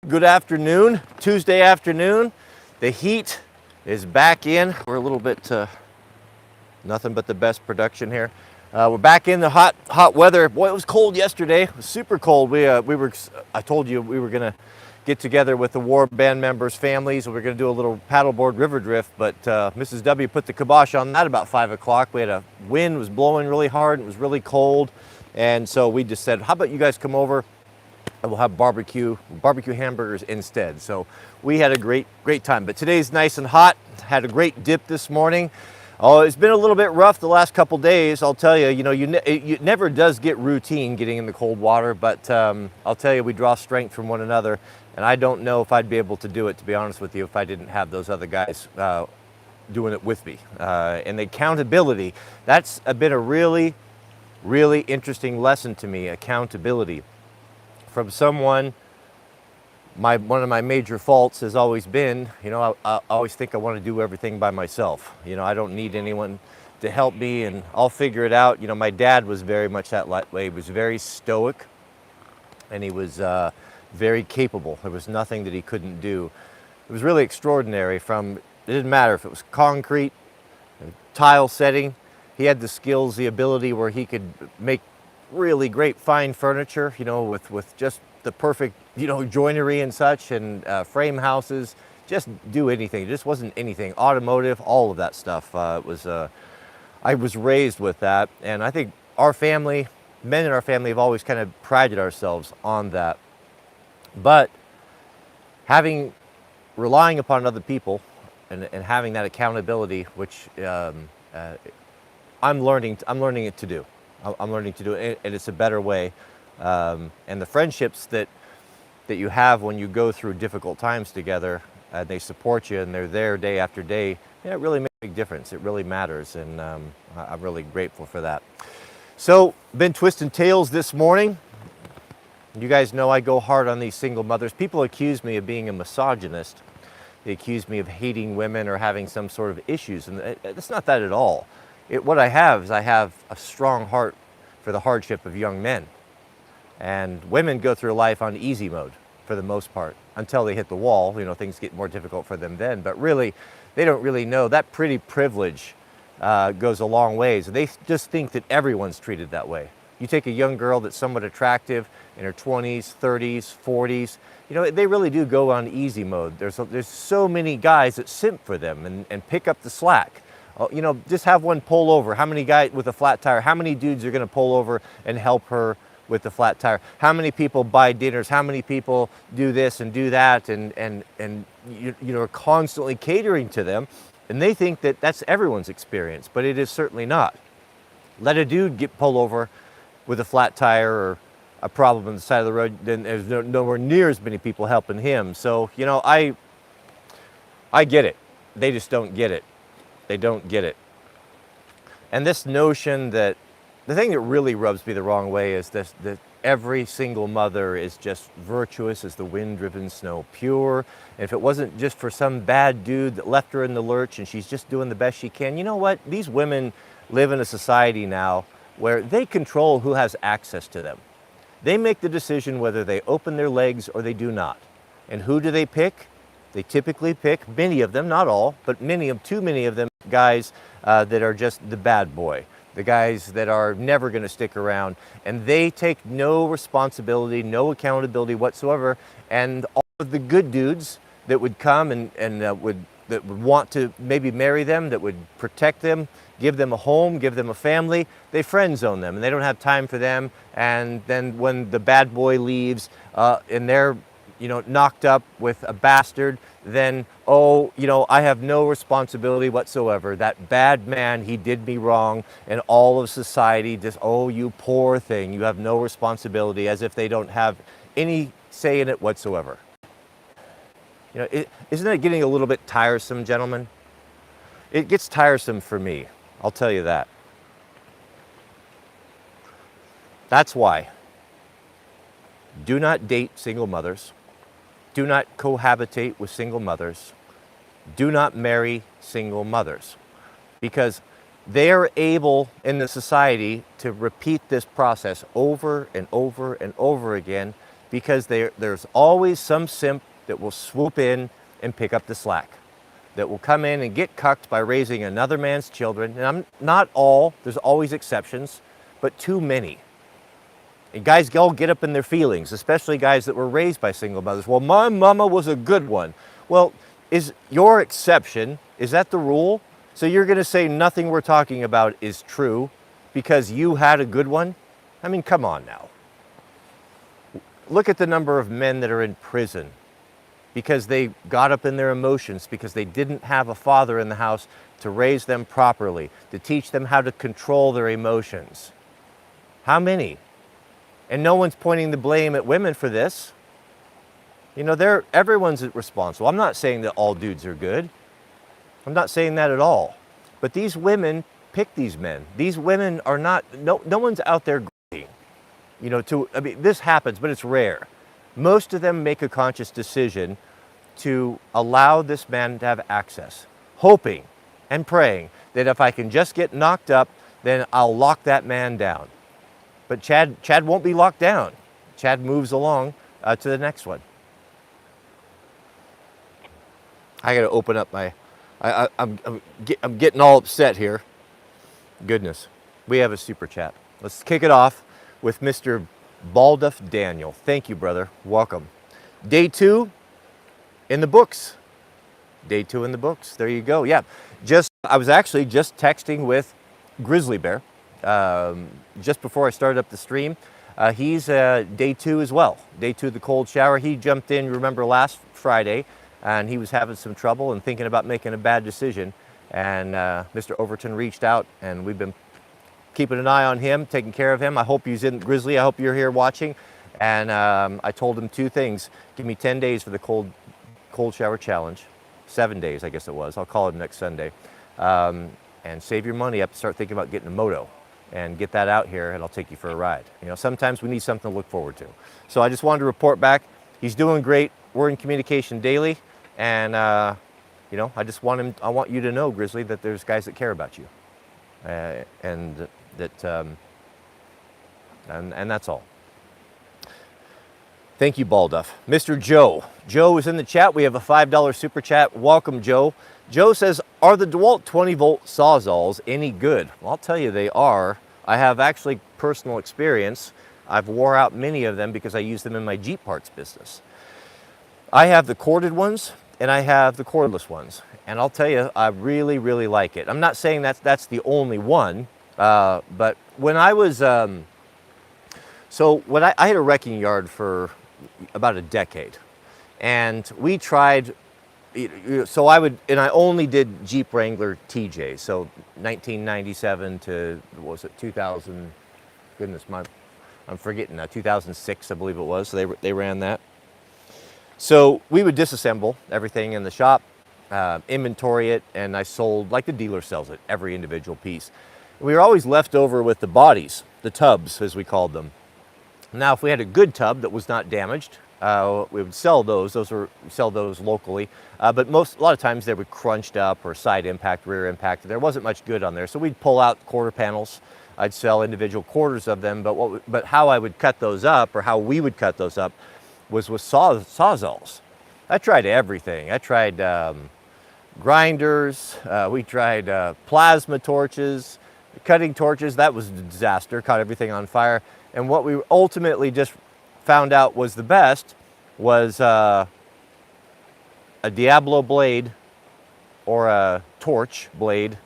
Good afternoon, Tuesday afternoon. The heat is back in. We're a little bit nothing but the best production here. We're back in the hot weather. Boy, it was cold yesterday. It was super cold. I told you we were gonna get together with the war band members' families. We were gonna do a little paddleboard river drift, but Mrs. W put the kibosh on that about 5 o'clock. We had a wind, was blowing really hard. It was really cold, and so we just said, "How about you guys come over? And we'll have barbecue hamburgers instead." So we had a great time. But today's nice and hot. Had a great dip this morning. Oh, it's been a little bit rough the last couple days. I'll tell you. It never does get routine getting in the cold water. But I'll tell you, we draw strength from one another. And I don't know if I'd be able to do it, to be honest with you, if I didn't have those other guys doing it with me. And the accountability. That's been a really interesting lesson to me. Accountability. From someone, one of my major faults has always been, I always think I want to do everything by myself. I don't need anyone to help me, and I'll figure it out. My dad was very much that way. He was very stoic, and he was very capable. There was nothing that he couldn't do. It was really extraordinary. It didn't matter if it was concrete, tile setting. He had the skills, the ability where he could make really great fine furniture, with just the perfect, joinery and such, and frame houses. Just do anything. It just wasn't anything. Automotive, all of that stuff. I was raised with that, and I think men in our family have always kind of prided ourselves on that. But relying upon other people and having that accountability, which I'm learning it to do. I'm learning to do it, and it's a better way. And the friendships that you have when you go through difficult times together, they support you and they're there day after day, it really makes a big difference. It really matters, and I'm really grateful for that. So, been twisting tails this morning. You guys know I go hard on these single mothers. People accuse me of being a misogynist. They accuse me of hating women or having some sort of issues, and it's not that at all. What I have a strong heart for the hardship of young men. And women go through life on easy mode for the most part until they hit the wall. Things get more difficult for them then. But really, they don't really know. That pretty privilege goes a long ways. They just think that everyone's treated that way. You take a young girl that's somewhat attractive in her 20s, 30s, 40s, they really do go on easy mode. There's so many guys that simp for them and pick up the slack. Just have one pull over. How many guys with a flat tire? How many dudes are going to pull over and help her with the flat tire? How many people buy dinners? How many people do this and do that and are constantly catering to them? And they think that that's everyone's experience, but it is certainly not. Let a dude pull over with a flat tire or a problem on the side of the road, then there's nowhere near as many people helping him. So, I get it. They just don't get it. They don't get it. And this notion that the thing that really rubs me the wrong way is this, that every single mother is just virtuous as the wind-driven snow, pure. And if it wasn't just for some bad dude that left her in the lurch and she's just doing the best she can, you know what? These women live in a society now where they control who has access to them. They make the decision whether they open their legs or they do not. And who do they pick? They typically pick, many of them, not all, but too many of them, guys that are just the bad boy, the guys that are never going to stick around, and they take no responsibility, no accountability whatsoever. And all of the good dudes that would come that would want to maybe marry them, that would protect them, give them a home, give them a family, they friend zone them, and they don't have time for them. And then when the bad boy leaves and they're knocked up with a bastard, then, I have no responsibility whatsoever. That bad man, he did me wrong, and all of society just, you poor thing, you have no responsibility, as if they don't have any say in it whatsoever. Isn't it getting a little bit tiresome, gentlemen? It gets tiresome for me, I'll tell you that. That's why. Do not date single mothers. Do not cohabitate with single mothers. Do not marry single mothers, because they are able in the society to repeat this process over and over and over again because there's always some simp that will swoop in and pick up the slack, that will come in and get cucked by raising another man's children. And I'm not all, there's always exceptions, but too many. And guys all get up in their feelings, especially guys that were raised by single mothers. Well, my mama was a good one. Well, is your exception, is that the rule? So you're going to say nothing we're talking about is true because you had a good one? I mean, come on now. Look at the number of men that are in prison because they got up in their emotions, because they didn't have a father in the house to raise them properly, to teach them how to control their emotions. How many? And no one's pointing the blame at women for this. You know, everyone's responsible. I'm not saying that all dudes are good. I'm not saying that at all. But these women pick these men. These women are not, no one's out there greeting. You know, I mean, this happens, but it's rare. Most of them make a conscious decision to allow this man to have access, hoping and praying that if I can just get knocked up, then I'll lock that man down. But Chad won't be locked down. Chad moves along to the next one. I got to open up my. I'm getting all upset here. Goodness, we have a super chat. Let's kick it off with Mr. Balduff Daniel. Thank you, brother. Welcome. Day 2 in the books. Day 2 in the books. There you go. Yeah, I was actually just texting with Grizzly Bear. Just before I started up the stream. He's day 2 as well. Day 2 of the cold shower. He jumped in, remember, last Friday, and he was having some trouble and thinking about making a bad decision. And Mr. Overton reached out, and we've been keeping an eye on him, taking care of him. I hope he's in Grizzly. I hope you're here watching. And I told him 2 things. Give me 10 days for the cold shower challenge. 7 days, I guess it was. I'll call it next Sunday. And save your money up. Start thinking about getting a moto. And get that out here, and I'll take you for a ride. You know, sometimes we need something to look forward to. So I just wanted to report back. He's doing great. We're in communication daily, and you know, I want you to know, Grizzly, that there's guys that care about you, and that's all. Thank you, Balduff. Mr. Joe. Joe is in the chat. We have a $5 super chat. Welcome, Joe. Joe says, are the DeWalt 20-volt Sawzalls any good? Well, I'll tell you they are. I have actually personal experience. I've wore out many of them because I use them in my Jeep parts business. I have the corded ones and I have the cordless ones. And I'll tell you, I really, really like it. I'm not saying that's the only one, but when I was, I had a wrecking yard for about a decade. And we tried, so I only did Jeep Wrangler TJ, so 1997 to, what was it, 2000, goodness, I'm forgetting now, 2006 I believe it was, so they ran that. So we would disassemble everything in the shop, inventory it, and I sold, like the dealer sells it, every individual piece. We were always left over with the bodies, the tubs as we called them. Now if we had a good tub that was not damaged, we would sell those. Sell those locally, but a lot of times they were crunched up or side impact, rear impact. There wasn't much good on there, so we'd pull out quarter panels. I'd sell individual quarters of them, but how I would cut those up, or how we would cut those up, was with sawzalls. I tried everything. I tried grinders. We tried plasma torches, cutting torches. That was a disaster. Caught everything on fire. And what we ultimately just found out was the best was a Diablo blade or a torch blade,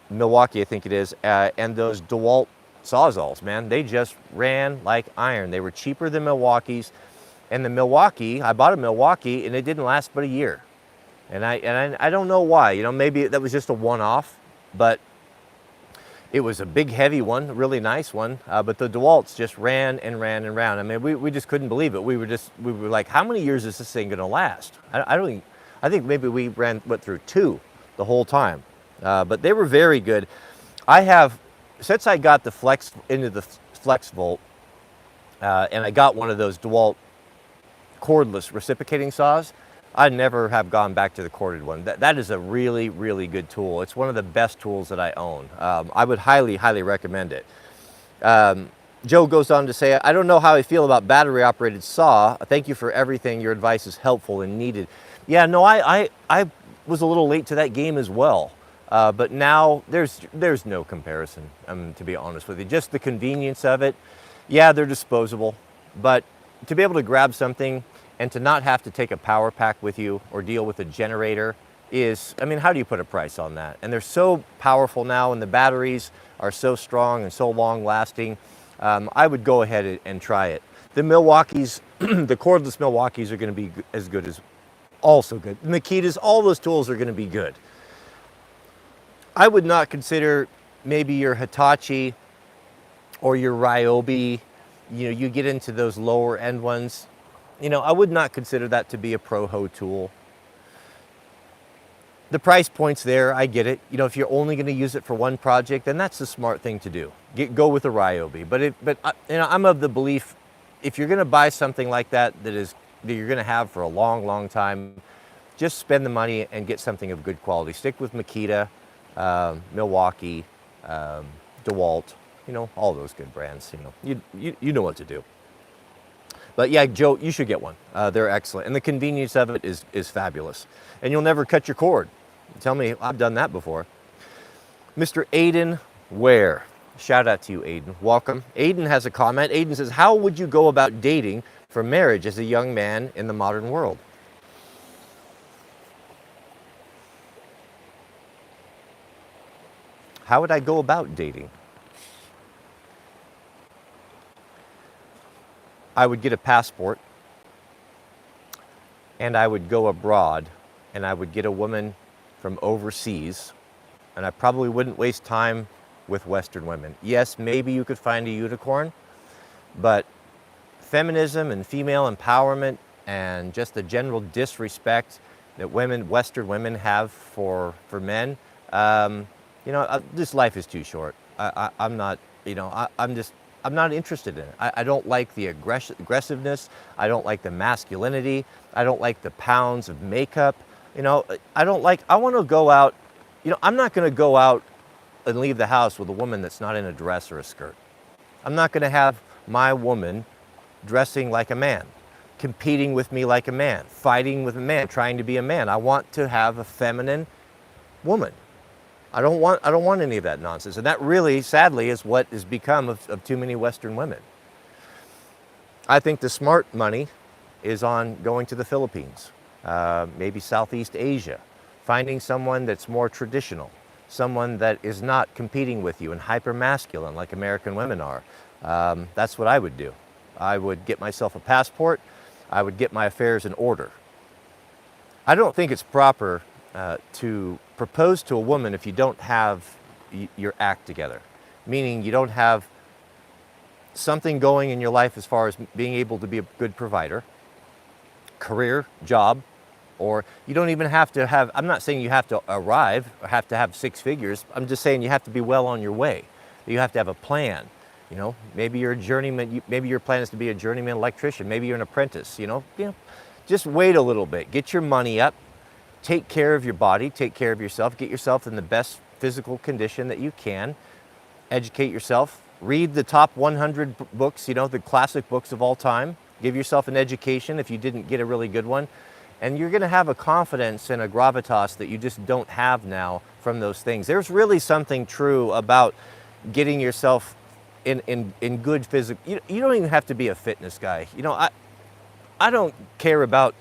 Milwaukee I think it is, and those DeWalt Sawzalls, man, they just ran like iron. They were cheaper than Milwaukee's, and the Milwaukee, I bought a Milwaukee and it didn't last but a year. And I don't know why, you know, maybe that was just a one-off, but it was a big, heavy one, a really nice one, but the DeWalts just ran and ran and ran. I mean, we just couldn't believe it. We were like, how many years is this thing going to last? I think maybe we went through 2 the whole time, but they were very good. Since I got the into the Flex Volt, and I got one of those DeWalt cordless reciprocating saws, I never have gone back to the corded one. That is a really, really good tool. It's one of the best tools that I own. I would highly, highly recommend it. Joe goes on to say, I don't know how I feel about battery operated saw. Thank you for everything. Your advice is helpful and needed. Yeah, no, I was a little late to that game as well. But now there's no comparison, to be honest with you. Just the convenience of it. Yeah, they're disposable, but to be able to grab something and to not have to take a power pack with you or deal with a generator is, I mean, how do you put a price on that? And they're so powerful now, and the batteries are so strong and so long lasting. I would go ahead and try it. The Milwaukee's, the cordless Milwaukee's are going to be as good as, also good. Makitas, all those tools are going to be good. I would not consider maybe your Hitachi or your Ryobi, you get into those lower end ones. I would not consider that to be a pro hoe tool. The price point's there, I get it. If you're only going to use it for one project, then that's the smart thing to do. Go with a Ryobi. But I'm of the belief, if you're going to buy something like that that you're going to have for a long, long time, just spend the money and get something of good quality. Stick with Makita, Milwaukee, DeWalt, all those good brands. You know what to do. But yeah, Joe, you should get one. They're excellent, and the convenience of it is fabulous. And you'll never cut your cord. Tell me, I've done that before. Mr. Aiden Ware, shout out to you, Aiden. Welcome. Aiden has a comment. Aiden says, "How would you go about dating for marriage as a young man in the modern world?" How would I go about dating? I would get a passport, and I would go abroad, and I would get a woman from overseas, and I probably wouldn't waste time with Western women. Yes, maybe you could find a unicorn, but feminism and female empowerment and just the general disrespect that Western women have for men, this life is too short. I'm not, I'm not interested in it. I don't like the aggressiveness. I don't like the masculinity. I don't like the pounds of makeup. I want to go out, I'm not going to go out and leave the house with a woman that's not in a dress or a skirt. I'm not going to have my woman dressing like a man, competing with me like a man, fighting with a man, trying to be a man. I want to have a feminine woman. I don't want any of that nonsense. And that really, sadly, is what has become of too many Western women. I think the smart money is on going to the Philippines, maybe Southeast Asia, finding someone that's more traditional, someone that is not competing with you and hyper-masculine like American women are. That's what I would do. I would get myself a passport. I would get my affairs in order. I don't think it's proper to propose to a woman if you don't have your act together, meaning you don't have something going in your life as far as being able to be a good provider, career, job, or you don't even have to have, I'm not saying you have to arrive or have to have six figures. I'm just saying you have to be well on your way. You have to have a plan. Maybe you're a journeyman, maybe your plan is to be a journeyman electrician, maybe you're an apprentice, just wait a little bit, get your money up, take care of your body, take care of yourself, get yourself in the best physical condition that you can, educate yourself, read the top 100 books, the classic books of all time, give yourself an education if you didn't get a really good one, and you're going to have a confidence and a gravitas that you just don't have now from those things. There's really something true about getting yourself in good physical. You don't even have to be a fitness guy. I don't care about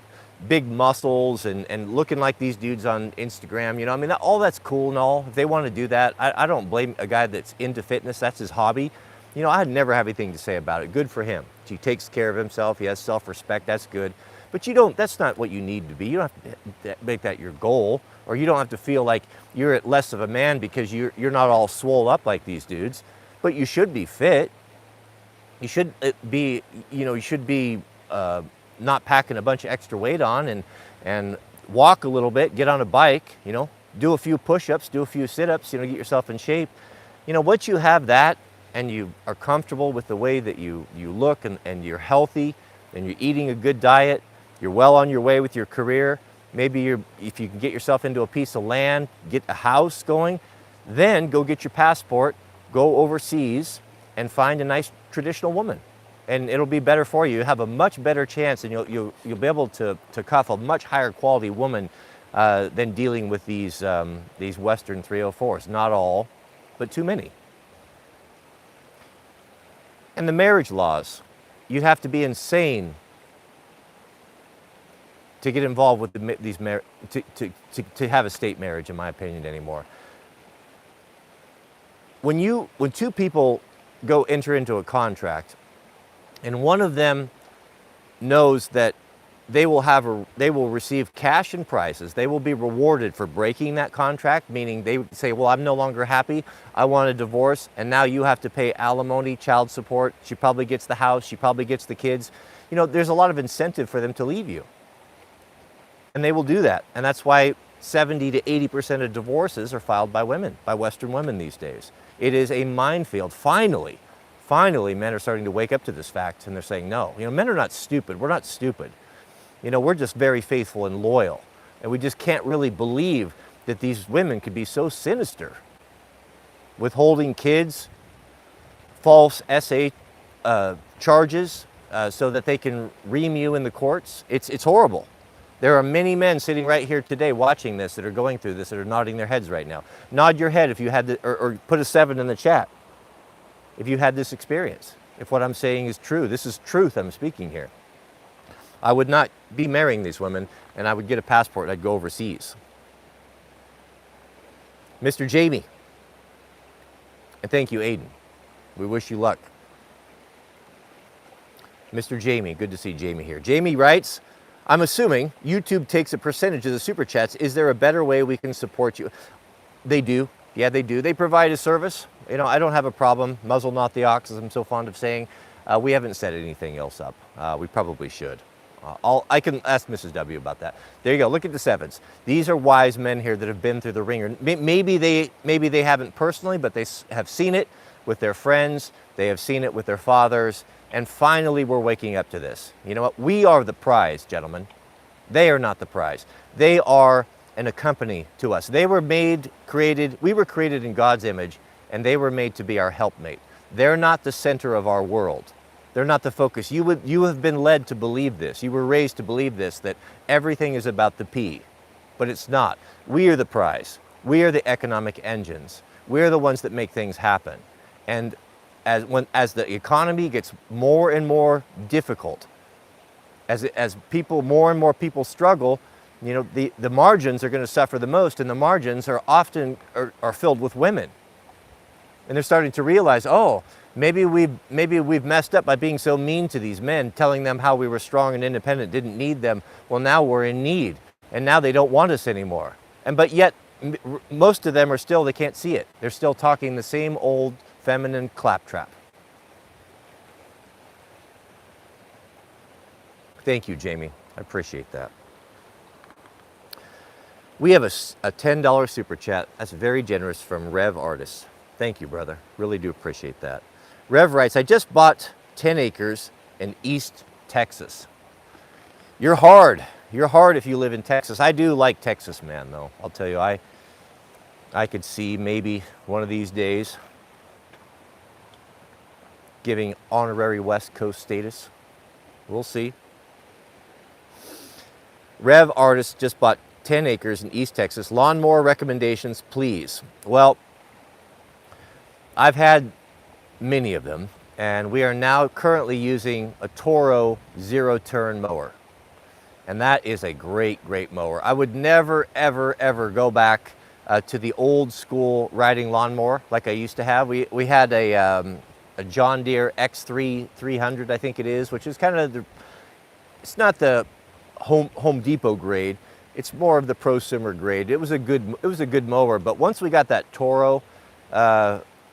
big muscles and looking like these dudes on Instagram. All that's cool and all. If they want to do that, I don't blame a guy that's into fitness. That's his hobby. I'd never have anything to say about it. Good for him. He takes care of himself. He has self-respect. That's good. But that's not what you need to be. You don't have to make that your goal, or you don't have to feel like you're less of a man because you're not all swole up like these dudes. But you should be fit. You should be, not packing a bunch of extra weight on and walk a little bit, get on a bike, do a few push-ups, do a few sit-ups, get yourself in shape. Once you have that and you are comfortable with the way that you look and you're healthy and you're eating a good diet, you're well on your way with your career, maybe if you can get yourself into a piece of land, get a house going, then go get your passport, go overseas and find a nice traditional woman, and it'll be better for you. You have a much better chance, and you'll be able to cuff a much higher quality woman than dealing with these Western 304s. Not all, but too many. And the marriage laws, you'd have to be insane to get involved with to have a state marriage, in my opinion, anymore. When two people go enter into a contract, and one of them knows that they will receive cash and prizes, they will be rewarded for breaking that contract, meaning they would say, well, I'm no longer happy, I want a divorce, and now you have to pay alimony, child support, she probably gets the house, she probably gets the kids. You know, there's a lot of incentive for them to leave you. And they will do that. And that's why 70 to 80% of divorces are filed by women, by Western women these days. It is a minefield. Finally, men are starting to wake up to this fact, and they're saying, no, you know, men are not stupid. We're not stupid. You know, we're just very faithful and loyal. And we just can't really believe that these women could be so sinister. Withholding kids, false SA charges so that they can ream you in the courts. It's horrible. There are many men sitting right here today watching this that are going through this, that are nodding their heads right now. Nod your head if you had or put a 7 in the chat if you had this experience. If what I'm saying is true. This is truth I'm speaking here. I would not be marrying these women, and I would get a passport and I'd go overseas. Mr. Jamie, and thank you, Aiden. We wish you luck. Mr. Jamie, good to see Jamie here. Jamie writes, I'm assuming YouTube takes a percentage of the super chats. Is there a better way we can support you? They do. Yeah, they do. They provide a service. You know, I don't have a problem. Muzzle not the ox, as I'm so fond of saying. We haven't set anything else up. We probably should. I can ask Mrs. W about that. There you go. Look at the 7s. These are wise men here that have been through the ringer. Maybe they haven't personally, but they have seen it with their friends. They have seen it with their fathers. And finally, we're waking up to this. You know what? We are the prize, gentlemen. They are not the prize. They are an accompaniment to us. We were created in God's image, and they were made to be our helpmate. They're not the center of our world. They're not the focus. You have been led to believe this. You were raised to believe this, that everything is about the P, but it's not. We are the prize. We are the economic engines. We're the ones that make things happen. And as the economy gets more and more difficult, as more and more people struggle, you know, the margins are going to suffer the most, and the margins are often filled with women. And they're starting to realize, oh, maybe we've messed up by being so mean to these men, telling them how we were strong and independent, didn't need them. Well, now we're in need, and now they don't want us anymore. But yet, most of them they can't see it. They're still talking the same old feminine claptrap. Thank you, Jamie. I appreciate that. We have a $10 super chat. That's very generous from Rev Artist. Thank you, brother. Really do appreciate that. Rev writes, I just bought 10 acres in East Texas. You're hard. You're hard if you live in Texas. I do like Texas, man, though. I'll tell you, I could see maybe one of these days giving honorary West Coast status. We'll see. Rev Artist just bought 10 acres in East Texas. Lawnmower recommendations, please. Well, I've had many of them, and we are now currently using a Toro zero-turn mower. And that is a great, great mower. I would never, ever, ever go back to the old school riding lawnmower like I used to have. We had a John Deere X3 300, I think it is, which is kind of it's not the Home Depot grade. It's more of the prosumer grade. It was a good mower, but once we got that Toro,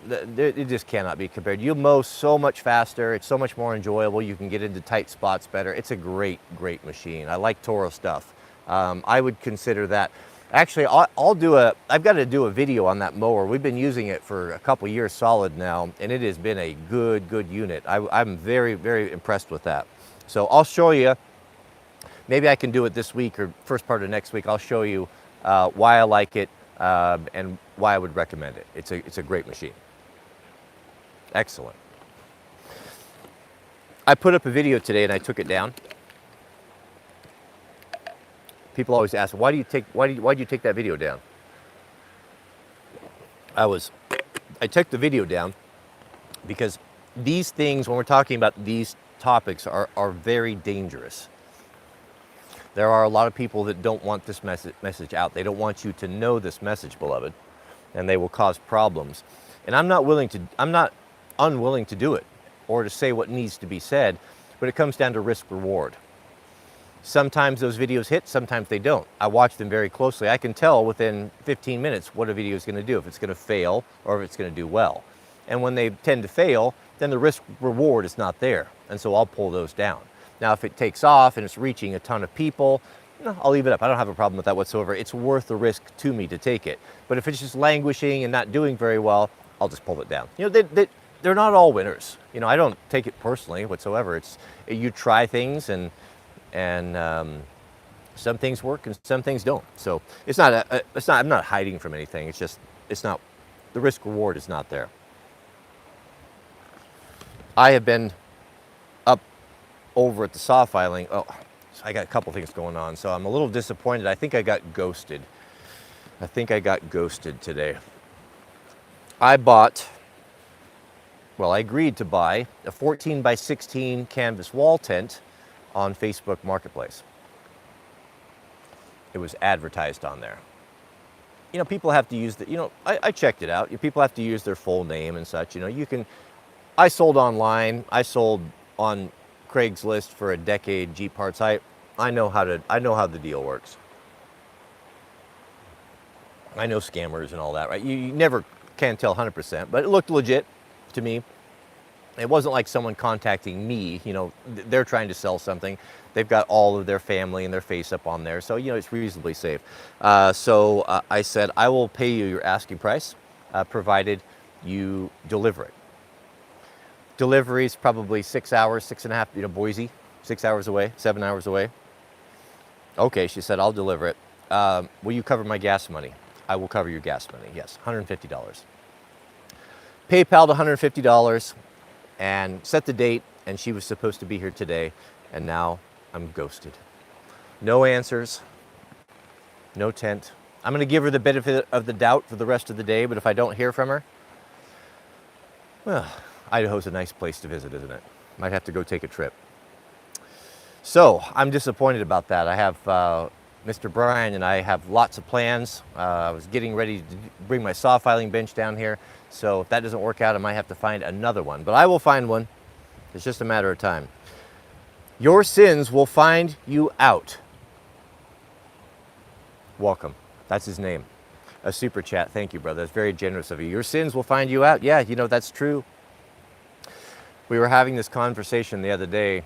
it just cannot be compared. You mow so much faster. It's so much more enjoyable. You can get into tight spots better. It's a great, great machine. I like Toro stuff. I would consider that. Actually, I've got to do a video on that mower. We've been using it for a couple years solid now, and it has been a good unit. I'm very, very impressed with that. So I'll show you. Maybe I can do it this week or first part of next week. I'll show you why I like it and why I would recommend it. It's a great machine. Excellent. I put up a video today and I took it down. People always ask, why did you take that video down? I took the video down because these things, when we're talking about these topics, are very dangerous. There are a lot of people that don't want this message out. They don't want you to know this message, beloved, and they will cause problems. And I'm not unwilling to do it or to say what needs to be said, but it comes down to risk reward. Sometimes those videos hit, sometimes they don't. I watch them very closely. I can tell within 15 minutes what a video is going to do, if it's going to fail or if it's going to do well. And when they tend to fail, then the risk reward is not there. And so I'll pull those down. Now, if it takes off and it's reaching a ton of people, I'll leave it up. I don't have a problem with that whatsoever. It's worth the risk to me to take it. But if it's just languishing and not doing very well, I'll just pull it down. You know, they're not all winners. You know, I don't take it personally whatsoever. You try things and some things work and some things don't. So I'm not hiding from anything. It's not, the risk reward is not there. I have been up over at the saw filing. Oh, so I got a couple things going on. So I'm a little disappointed. I think I got ghosted. Today. I agreed to buy a 14 by 16 canvas wall tent on Facebook Marketplace. It was advertised on there. You know, people have to use I checked it out. People have to use their full name and such. You know, I sold online. I sold on Craigslist for a decade, Jeep parts. I know how the deal works. I know scammers and all that, right? You never can tell 100%, but it looked legit to me. It wasn't like someone contacting me, you know, they're trying to sell something. They've got all of their family and their face up on there. So, you know, it's reasonably safe. So I said, I will pay you your asking price, provided you deliver it. Delivery is probably 6 hours, 6.5, you know, Boise, 6 hours away, 7 hours away. Okay, she said, I'll deliver it. Will you cover my gas money? I will cover your gas money, yes, $150. PayPal'd $150 and set the date, and she was supposed to be here today, and now I'm ghosted. No answers, no tent. I'm going to give her the benefit of the doubt for the rest of the day, but if I don't hear from her, well, Idaho's a nice place to visit, isn't it? Might have to go take a trip. So I'm disappointed about that. I have Mr. Brian and I have lots of plans. I was getting ready to bring my saw filing bench down here. So if that doesn't work out, I might have to find another one. But I will find one. It's just a matter of time. Your sins will find you out. Welcome. That's his name. A super chat. Thank you, brother. That's very generous of you. Your sins will find you out. Yeah, you know, that's true. We were having this conversation the other day.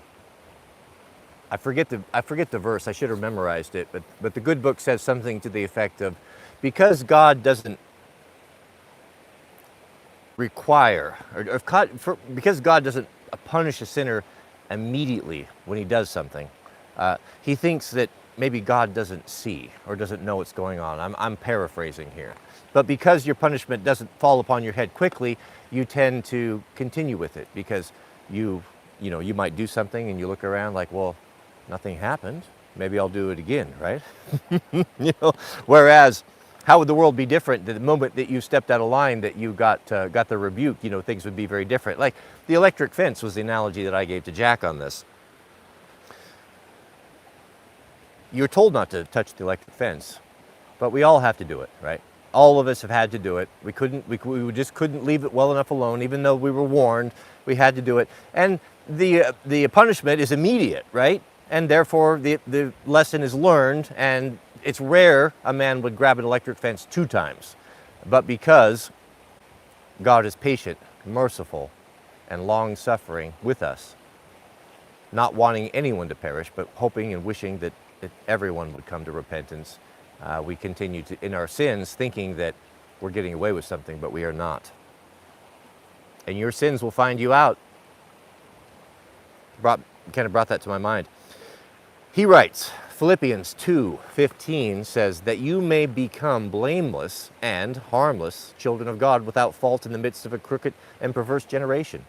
I forget the verse. I should have memorized it, but the good book says something to the effect of, because God doesn't require, because God doesn't punish a sinner immediately when he does something, he thinks that maybe God doesn't see or doesn't know what's going on. I'm paraphrasing here. But because your punishment doesn't fall upon your head quickly, you tend to continue with it because you might do something and you look around like, well, nothing happened. Maybe I'll do it again, right? You know, whereas how would the world be different the moment that you stepped out of line, that you got the rebuke? You know, things would be very different. Like the electric fence was the analogy that I gave to Jack on this. You're told not to touch the electric fence, but we all have to do it, right? All of us have had to do it. We just couldn't leave it well enough alone, even though we were warned. We had to do it, and the punishment is immediate, right? And therefore the lesson is learned, and it's rare a man would grab an electric fence 2 times. But because God is patient, merciful, and long-suffering with us, not wanting anyone to perish, but hoping and wishing that everyone would come to repentance, we continue in our sins thinking that we're getting away with something, but we are not. And your sins will find you out. Kind of brought that to my mind. He writes, Philippians 2:15 says that you may become blameless and harmless children of God without fault in the midst of a crooked and perverse generation,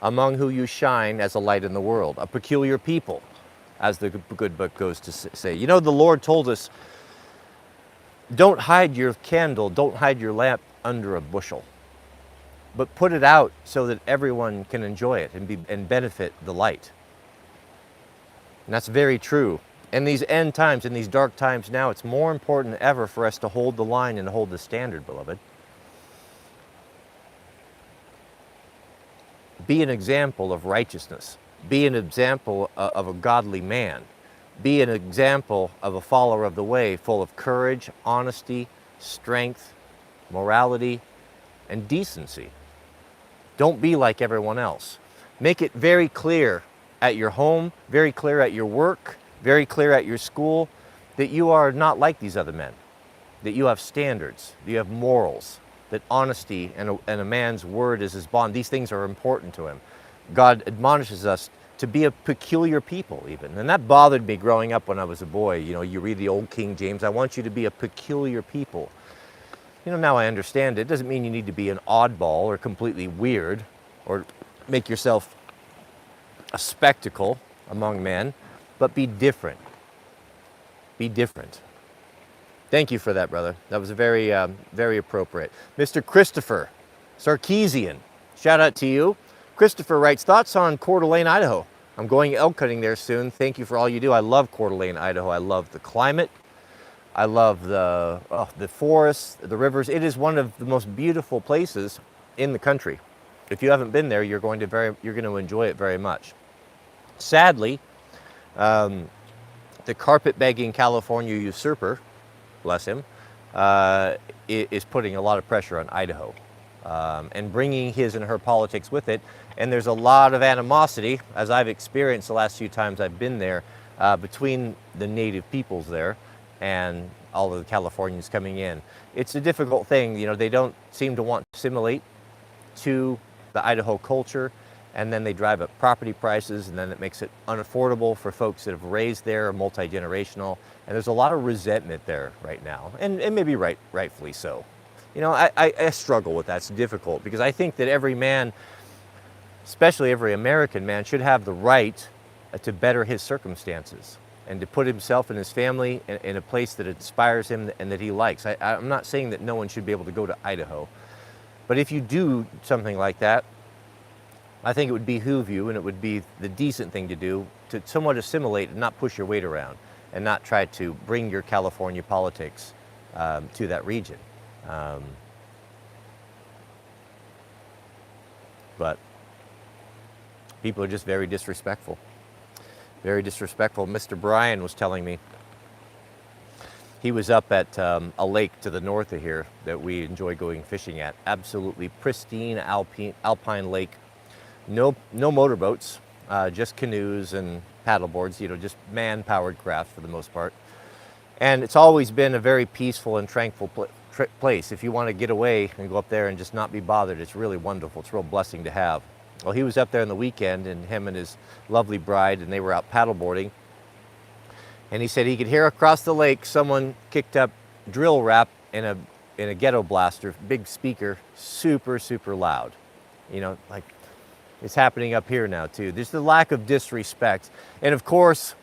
among who you shine as a light in the world, a peculiar people, as the good book goes to say. You know, the Lord told us, don't hide your candle, don't hide your lamp under a bushel, but put it out so that everyone can enjoy it and benefit the light. And that's very true. In these end times, in these dark times now, it's more important than ever for us to hold the line and hold the standard, beloved. Be an example of righteousness. Be an example of a godly man. Be an example of a follower of the way, full of courage, honesty, strength, morality, and decency. Don't be like everyone else. Make it very clear at your home, very clear at your work, very clear at your school, that you are not like these other men, that you have standards, that you have morals, that honesty and a man's word is his bond. These things are important to him. God admonishes us to be a peculiar people even. And that bothered me growing up when I was a boy. You know, you read the old King James, I want you to be a peculiar people. You know, now I understand it. It doesn't mean you need to be an oddball or completely weird or make yourself a spectacle among men, but be different. Be different. Thank you for that, brother. That was very, very appropriate. Mr. Christopher Sarkeesian, shout out to you. Christopher writes, thoughts on Coeur d'Alene, Idaho. I'm going elk hunting there soon. Thank you for all you do. I love Coeur d'Alene, Idaho. I love the climate. I love the forests, the rivers. It is one of the most beautiful places in the country. If you haven't been there, you're going to enjoy it very much. Sadly, the carpet-begging California usurper, bless him, is putting a lot of pressure on Idaho and bringing his and her politics with it. And there's a lot of animosity, as I've experienced the last few times I've been there, between the native peoples there and all of the Californians coming in. It's a difficult thing. You know, they don't seem to want to assimilate to the Idaho culture, and then they drive up property prices, and then it makes it unaffordable for folks that have raised there, or multi-generational, and there's a lot of resentment there right now, and maybe rightfully so. You know, I struggle with that. It's difficult, because I think that every man, especially every American man, should have the right to better his circumstances and to put himself and his family in a place that inspires him and that he likes. I'm not saying that no one should be able to go to Idaho, but if you do something like that, I think it would behoove you, and it would be the decent thing to do, to somewhat assimilate and not push your weight around and not try to bring your California politics to that region. But people are just very disrespectful. Very disrespectful. Mr. Brian was telling me he was up at a lake to the north of here that we enjoy going fishing at. Absolutely pristine alpine lake. No motorboats, just canoes and paddleboards, you know, just man-powered craft for the most part. And it's always been a very peaceful and tranquil place. If you want to get away and go up there and just not be bothered, it's really wonderful. It's a real blessing to have. Well, he was up there on the weekend, and him and his lovely bride, and they were out paddleboarding. And he said he could hear across the lake someone kicked up drill rap in a ghetto blaster, big speaker, super, super loud. You know, like it's happening up here now too. There's the lack of disrespect. And of course,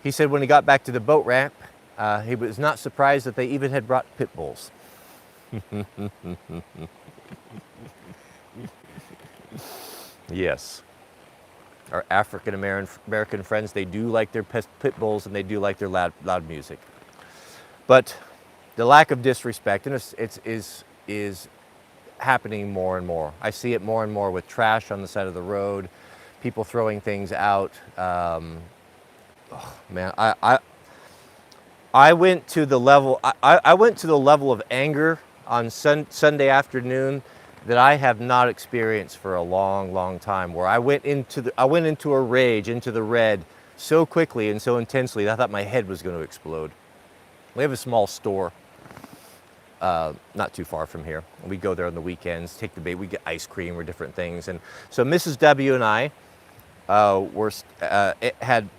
he said when he got back to the boat ramp, he was not surprised that they even had brought pit bulls. Yes. Our African American friends, they do like their pit bulls, and they do like their loud music. But the lack of disrespect, and is happening more and more. I see it more and more with trash on the side of the road, people throwing things out. Man, I went to the level. I went to the level of anger on Sunday afternoon that I have not experienced for a long, long time. Where I went into a rage, into the red, so quickly and so intensely that I thought my head was going to explode. We have a small store, not too far from here. We go there on the weekends, take the bait. We get ice cream or different things. And so Mrs. W and I were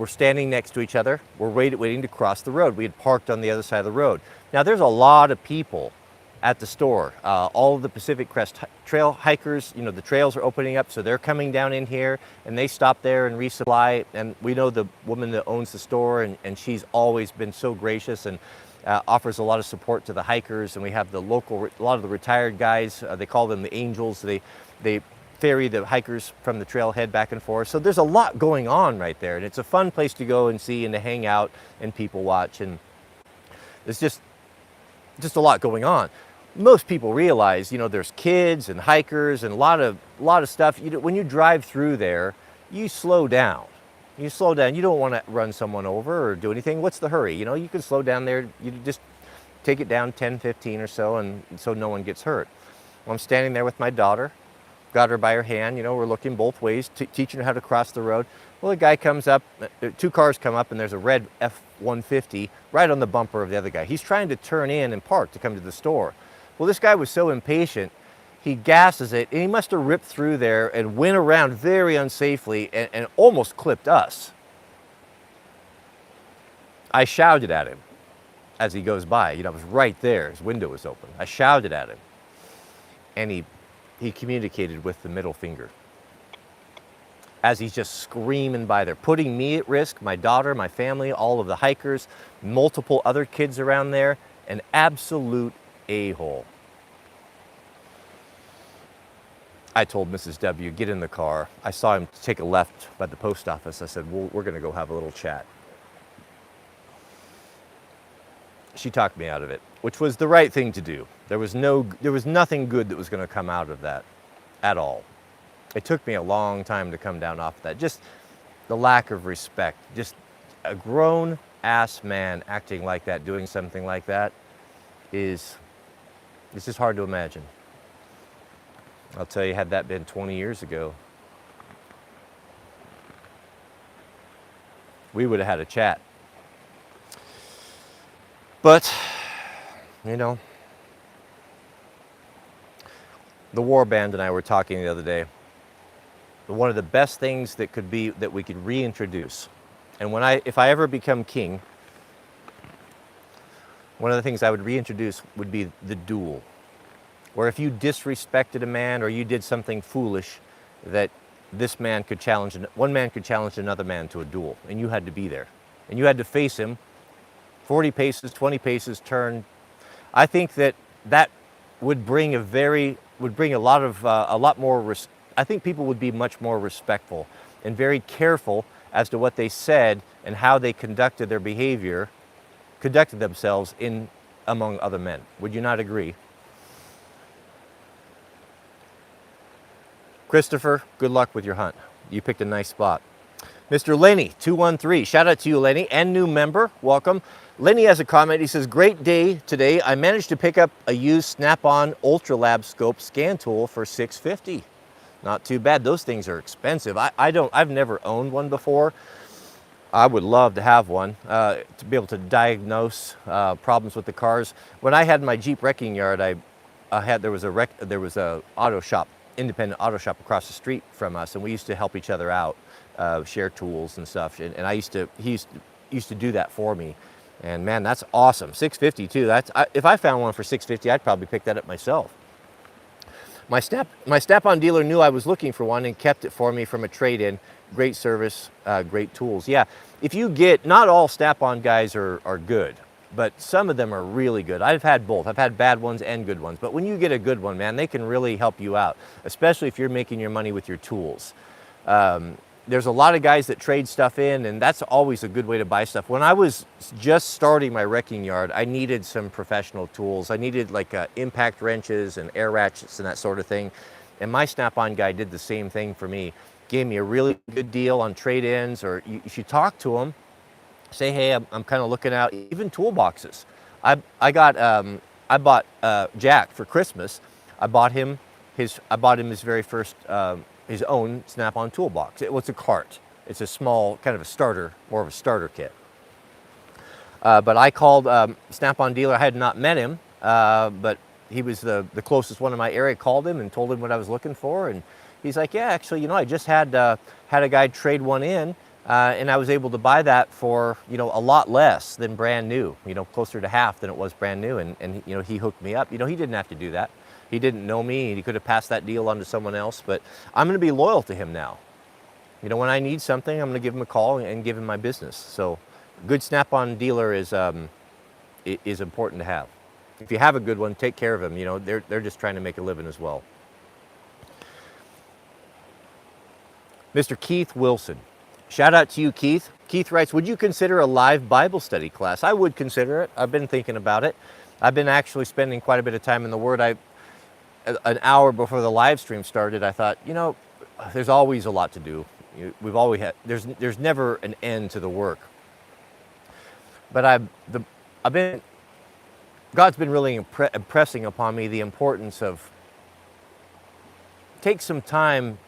standing next to each other. We're waiting to cross the road. We had parked on the other side of the road. Now there's a lot of people at the store. All of the Pacific Crest Trail hikers, you know, the trails are opening up, so they're coming down in here and they stop there and resupply. And we know the woman that owns the store, and she's always been so gracious and offers a lot of support to the hikers. And we have the local, a lot of the retired guys, they call them the angels. They ferry the hikers from the trailhead back and forth. So there's a lot going on right there, and it's a fun place to go and see and to hang out and people watch. And it's just a lot going on. Most people realize, you know, there's kids and hikers and a lot of stuff. When you drive through there, you slow down. You slow down. You don't want to run someone over or do anything. What's the hurry? You know, you can slow down there. You just take it down 10, 15 or so, and so no one gets hurt. Well, I'm standing there with my daughter, got her by her hand. You know, we're looking both ways, teaching her how to cross the road. Well, a guy comes up, two cars come up, and there's a red F-150 right on the bumper of the other guy. He's trying to turn in and park to come to the store. Well, this guy was so impatient, he gasses it, and he must have ripped through there and went around very unsafely and almost clipped us. I shouted at him as he goes by. You know, I was right there. His window was open. I shouted at him, and he communicated with the middle finger as he's just screaming by there, putting me at risk, my daughter, my family, all of the hikers, multiple other kids around there, an absolute a-hole. I told Mrs. W, get in the car. I saw him take a left by the post office. I said, well, we're going to go have a little chat. She talked me out of it, which was the right thing to do. There was nothing good that was going to come out of that at all. It took me a long time to come down off of that. Just the lack of respect. Just a grown-ass man acting like that, doing something like that, it's just hard to imagine. I'll tell you, had that been 20 years ago, we would have had a chat. But, you know, the war band and I were talking the other day. One of the best things that we could reintroduce, and if I ever become king, one of the things I would reintroduce would be the duel. Where if you disrespected a man or you did something foolish, that one man could challenge another man to a duel, and you had to be there. And you had to face him 40 paces, 20 paces, turn. I think that would bring a lot more I think people would be much more respectful and very careful as to what they said and how they conducted themselves among other men. Would you not agree? Christopher, good luck with your hunt. You picked a nice spot. Mr. Lenny, 213, shout out to you, Lenny, and new member, welcome. Lenny has a comment. He says, great day today. I managed to pick up a used Snap-on Ultralab scope scan tool for $650. Not too bad. Those things are expensive. I've never owned one before. I would love to have one to be able to diagnose problems with the cars. When I had my Jeep wrecking yard, there was a auto shop, independent auto shop across the street from us, and we used to help each other out, share tools and stuff. And he used to do that for me. And man, that's awesome. $650 too. If I found one for $650, I'd probably pick that up myself. My Snap-on dealer knew I was looking for one and kept it for me from a trade-in. Great service, great tools. Yeah, not all Snap-on guys are good, but some of them are really good. I've had both. I've had bad ones and good ones. But when you get a good one, man, they can really help you out, especially if you're making your money with your tools. There's a lot of guys that trade stuff in, and that's always a good way to buy stuff. When I was just starting my wrecking yard, I needed some professional tools. I needed like impact wrenches and air ratchets and that sort of thing. And my Snap-on guy did the same thing for me. Gave me a really good deal on trade-ins, or you should talk to him. Say, hey, I'm kind of looking out, even toolboxes. I bought Jack for Christmas. I bought him his very first, his own Snap-on toolbox. It was a cart. It's a small, kind of a starter, more of a starter kit. But I called Snap-on dealer. I had not met him, but he was the closest one in my area. Called him and told him what I was looking for, and he's like, yeah, actually, I just had a guy trade one in. and I was able to buy that for, a lot less than brand new, closer to half than it was brand new. And he hooked me up. He didn't have to do that. He didn't know me. He could have passed that deal on to someone else, but I'm going to be loyal to him now. When I need something, I'm going to give him a call and give him my business. So good Snap-on dealer is important to have. If you have a good one, take care of them. They're just trying to make a living as well. Mr. Keith Wilson. Shout out to you, Keith. Keith writes, would you consider a live Bible study class? I would consider it. I've been thinking about it. I've been actually spending quite a bit of time in the Word. An hour before the live stream started, I thought, there's always a lot to do. We've always had, there's never an end to the work. But God's been really impressing upon me the importance of take some time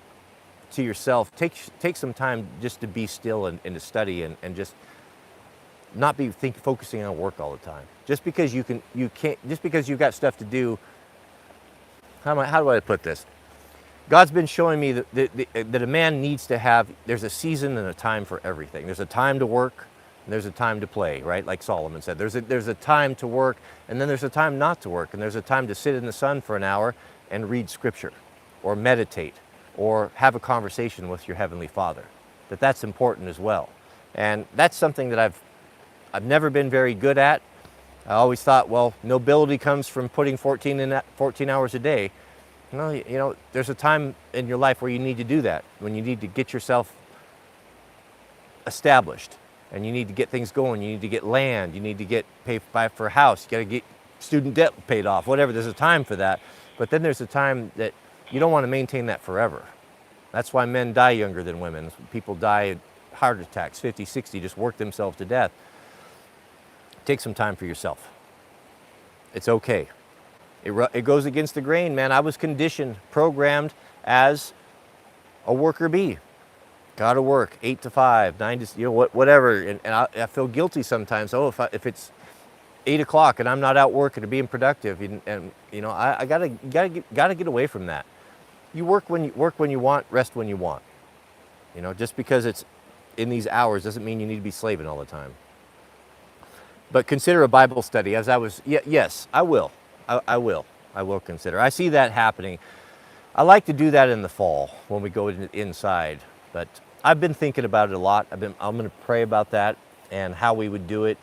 to yourself. Take some time just to be still and to study and just not be focusing on work all the time. Just because just because you've got stuff to do. How do I put this? God's been showing me that a man needs to have. There's a season and a time for everything. There's a time to work. And there's a time to play, right? Like Solomon said, there's a time to work, and then there's a time not to work, and there's a time to sit in the sun for an hour and read Scripture, or meditate, or have a conversation with your Heavenly Father. That's important as well. And that's something that I've never been very good at. I always thought, well, nobility comes from putting 14 hours a day. There's a time in your life where you need to do that, when you need to get yourself established, and you need to get things going. You need to get land. You need to pay for a house. You got to get student debt paid off, whatever. There's a time for that. But then there's a time that you don't want to maintain that forever. That's why men die younger than women. People die of heart attacks, 50, 60, just work themselves to death. Take some time for yourself. It's okay. It goes against the grain, man. I was conditioned, programmed as a worker bee. Got to work 8 to 5, 9 to whatever, and I feel guilty sometimes. Oh, if it's 8 o'clock and I'm not out working or being productive, and I gotta get away from that. You work when you want, rest when you want. Just because it's in these hours doesn't mean you need to be slaving all the time. But consider a Bible study. Yes, I will. I will consider. I see that happening. I like to do that in the fall when we go inside. But I've been thinking about it a lot. I'm going to pray about that and how we would do it,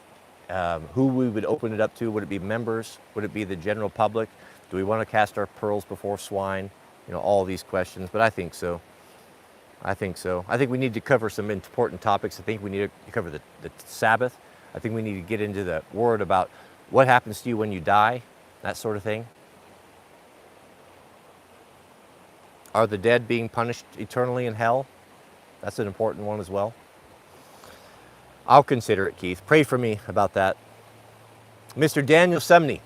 who we would open it up to. Would it be members? Would it be the general public? Do we want to cast our pearls before swine? All these questions. But I think so. I think we need to cover some important topics. I think we need to cover the Sabbath. I think we need to get into the Word about what happens to you when you die, that sort of thing. Are the dead being punished eternally in hell? That's an important one as well. I'll consider it, Keith. Pray for me about that. Mr. Daniel Sumney.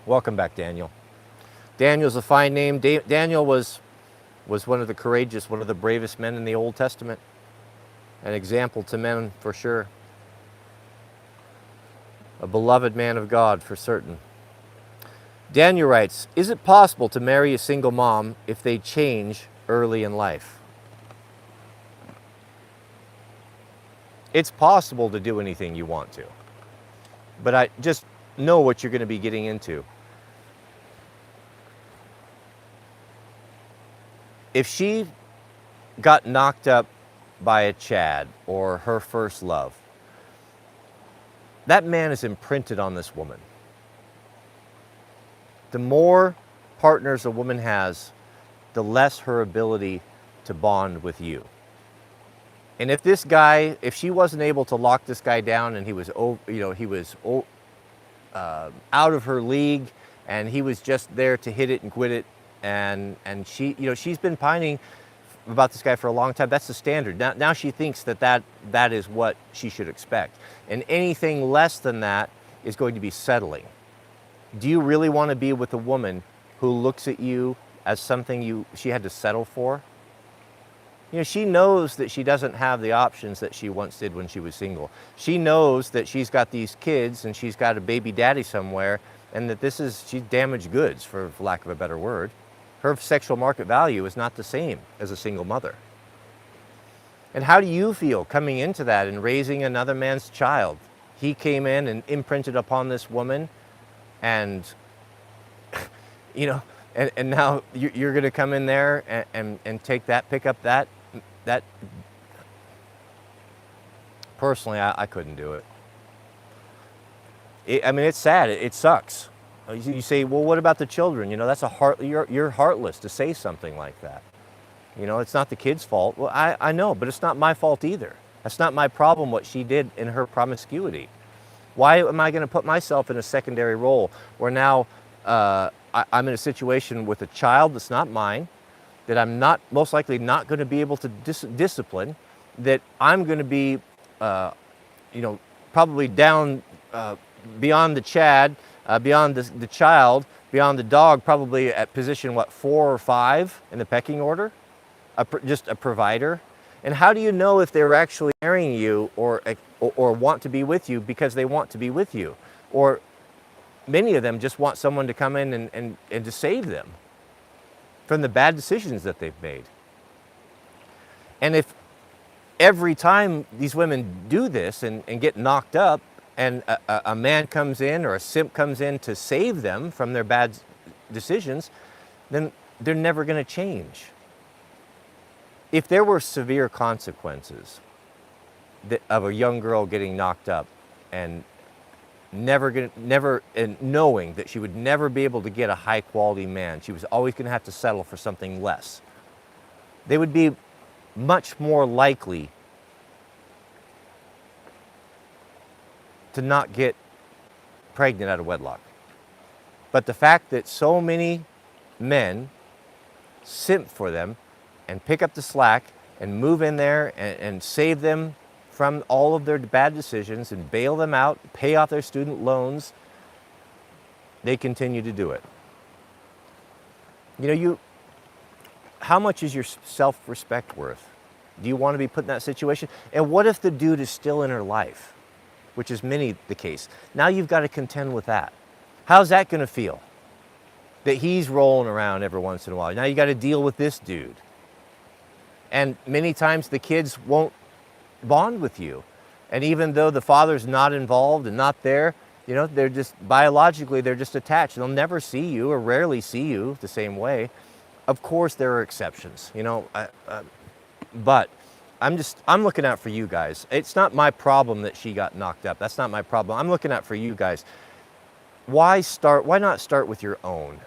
Welcome back, Daniel. Daniel's a fine name. Daniel was one of the courageous, one of the bravest men in the Old Testament. An example to men for sure. A beloved man of God for certain. Daniel writes, is it possible to marry a single mom if they change early in life? It's possible to do anything you want to. But I just know what you're going to be getting into. If she got knocked up by a Chad or her first love, that man is imprinted on this woman. The more partners a woman has, the less her ability to bond with you. And if she wasn't able to lock this guy down, and he was out of her league, and he was just there to hit it and quit it, and she's been pining about this guy for a long time. That's the standard. Now she thinks that is what she should expect, and anything less than that is going to be settling. Do you really want to be with a woman who looks at you as something she had to settle for? She knows that she doesn't have the options that she once did when she was single. She knows that she's got these kids and she's got a baby daddy somewhere, and that she's damaged goods, for lack of a better word. Her sexual market value is not the same as a single mother. And how do you feel coming into that and raising another man's child? He came in and imprinted upon this woman, and you know, and now you're going to come in there and take that, pick up that. Personally, I couldn't do it. I mean, it's sad. It sucks. You say, well, what about the children? You know, that's you're heartless to say something like that. You know, it's not the kid's fault. Well, I know, but it's not my fault either. That's not my problem, what she did in her promiscuity. Why am I going to put myself in a secondary role where now I'm in a situation with a child that's not mine, that I'm not most likely not going to be able to discipline, that I'm going to be, you know, probably down beyond the Chad, beyond the child, beyond the dog, probably at position, what, 4 or 5 in the pecking order? Just a provider. And how do you know if they're actually marrying you or want to be with you because they want to be with you? Or many of them just want someone to come in and to save them from the bad decisions that they've made. And if every time these women do this and get knocked up, and a man comes in or a simp comes in to save them from their bad decisions, then they're never going to change. If there were severe consequences of a young girl getting knocked up and knowing that she would never be able to get a high quality man, she was always going to have to settle for something less, they would be much more likely to not get pregnant out of wedlock. But the fact that so many men simp for them and pick up the slack and move in there and save them from all of their bad decisions and bail them out, pay off their student loans, they continue to do it. You know, how much is your self-respect worth? Do you want to be put in that situation? And what if the dude is still in her life, which is many the case? Now you've got to contend with that. How's that going to feel? That he's rolling around every once in a while. Now you got to deal with this dude. And many times the kids won't bond with you. And even though the father's not involved and not there, you know, they're just biologically, they're just attached. They'll never see you or rarely see you the same way. Of course, there are exceptions, you know, but I'm looking out for you guys. It's not my problem that she got knocked up. That's not my problem. I'm looking out for you guys. Why not start with your own?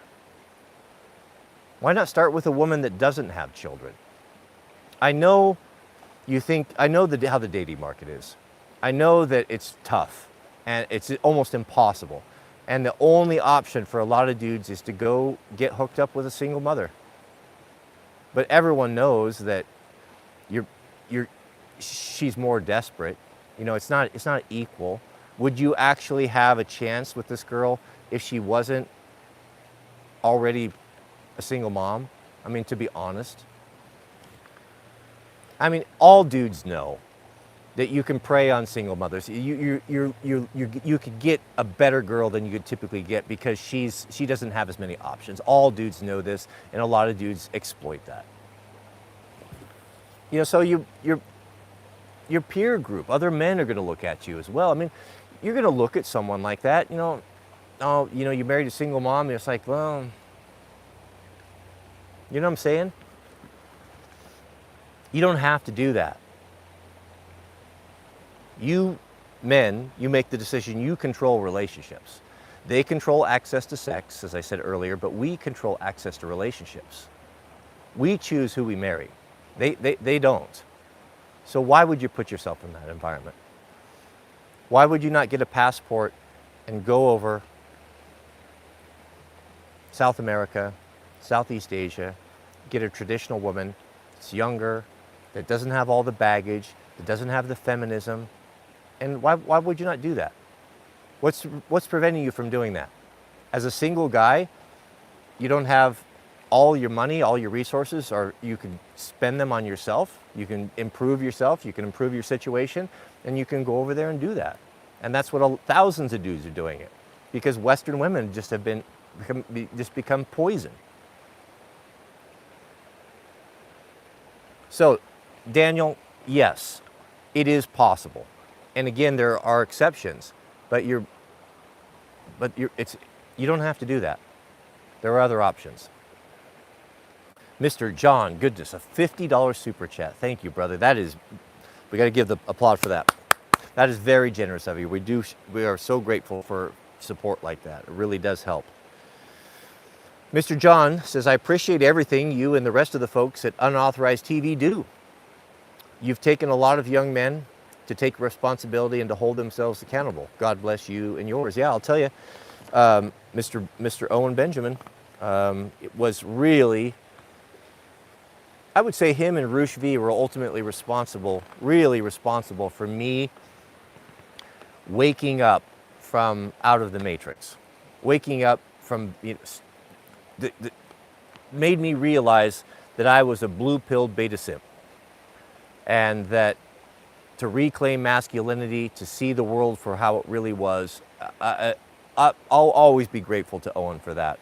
Why not start with a woman that doesn't have children? I know how the dating market is. I know that it's tough and it's almost impossible. And the only option for a lot of dudes is to go get hooked up with a single mother. But everyone knows that she's more desperate. You know, it's not equal. Would you actually have a chance with this girl if she wasn't already a single mom? I mean, to be honest. I mean, all dudes know that you can prey on single mothers. You could get a better girl than you could typically get because she doesn't have as many options. All dudes know this, and a lot of dudes exploit that. You know, so your peer group, other men are going to look at you as well. I mean, you're going to look at someone like that. You know, oh, you know, you married a single mom, and it's like, well, you know what I'm saying? You don't have to do that. You men, you make the decision, you control relationships. They control access to sex, as I said earlier, but we control access to relationships. We choose who we marry. They don't. So why would you put yourself in that environment? Why would you not get a passport and go over South America, Southeast Asia, get a traditional woman that's younger, that doesn't have all the baggage, that doesn't have the feminism, and why would you not do that? What's preventing you from doing that? As a single guy, you don't have all your money, all your resources, or you can spend them on yourself. You can improve yourself, you can improve your situation, and you can go over there and do that. And that's what thousands of dudes are doing it, because Western women just have become poison. So, Daniel, yes, it is possible. And again, there are exceptions, but you don't have to do that. There are other options. Mr. John, goodness, a $50 super chat. Thank you, brother. We got to give the applaud for that. That is very generous of you. We are so grateful for support like that. It really does help. Mr. John says, I appreciate everything you and the rest of the folks at Unauthorized TV do. You've taken a lot of young men to take responsibility and to hold themselves accountable. God bless you and yours. Yeah, I'll tell you, Mr. Owen Benjamin, it was really, I would say him and Roosh V were ultimately really responsible for me waking up from out of the matrix. Waking up from, made me realize that I was a blue-pilled beta simp. And that to reclaim masculinity, to see the world for how it really was, I'll always be grateful to Owen for that.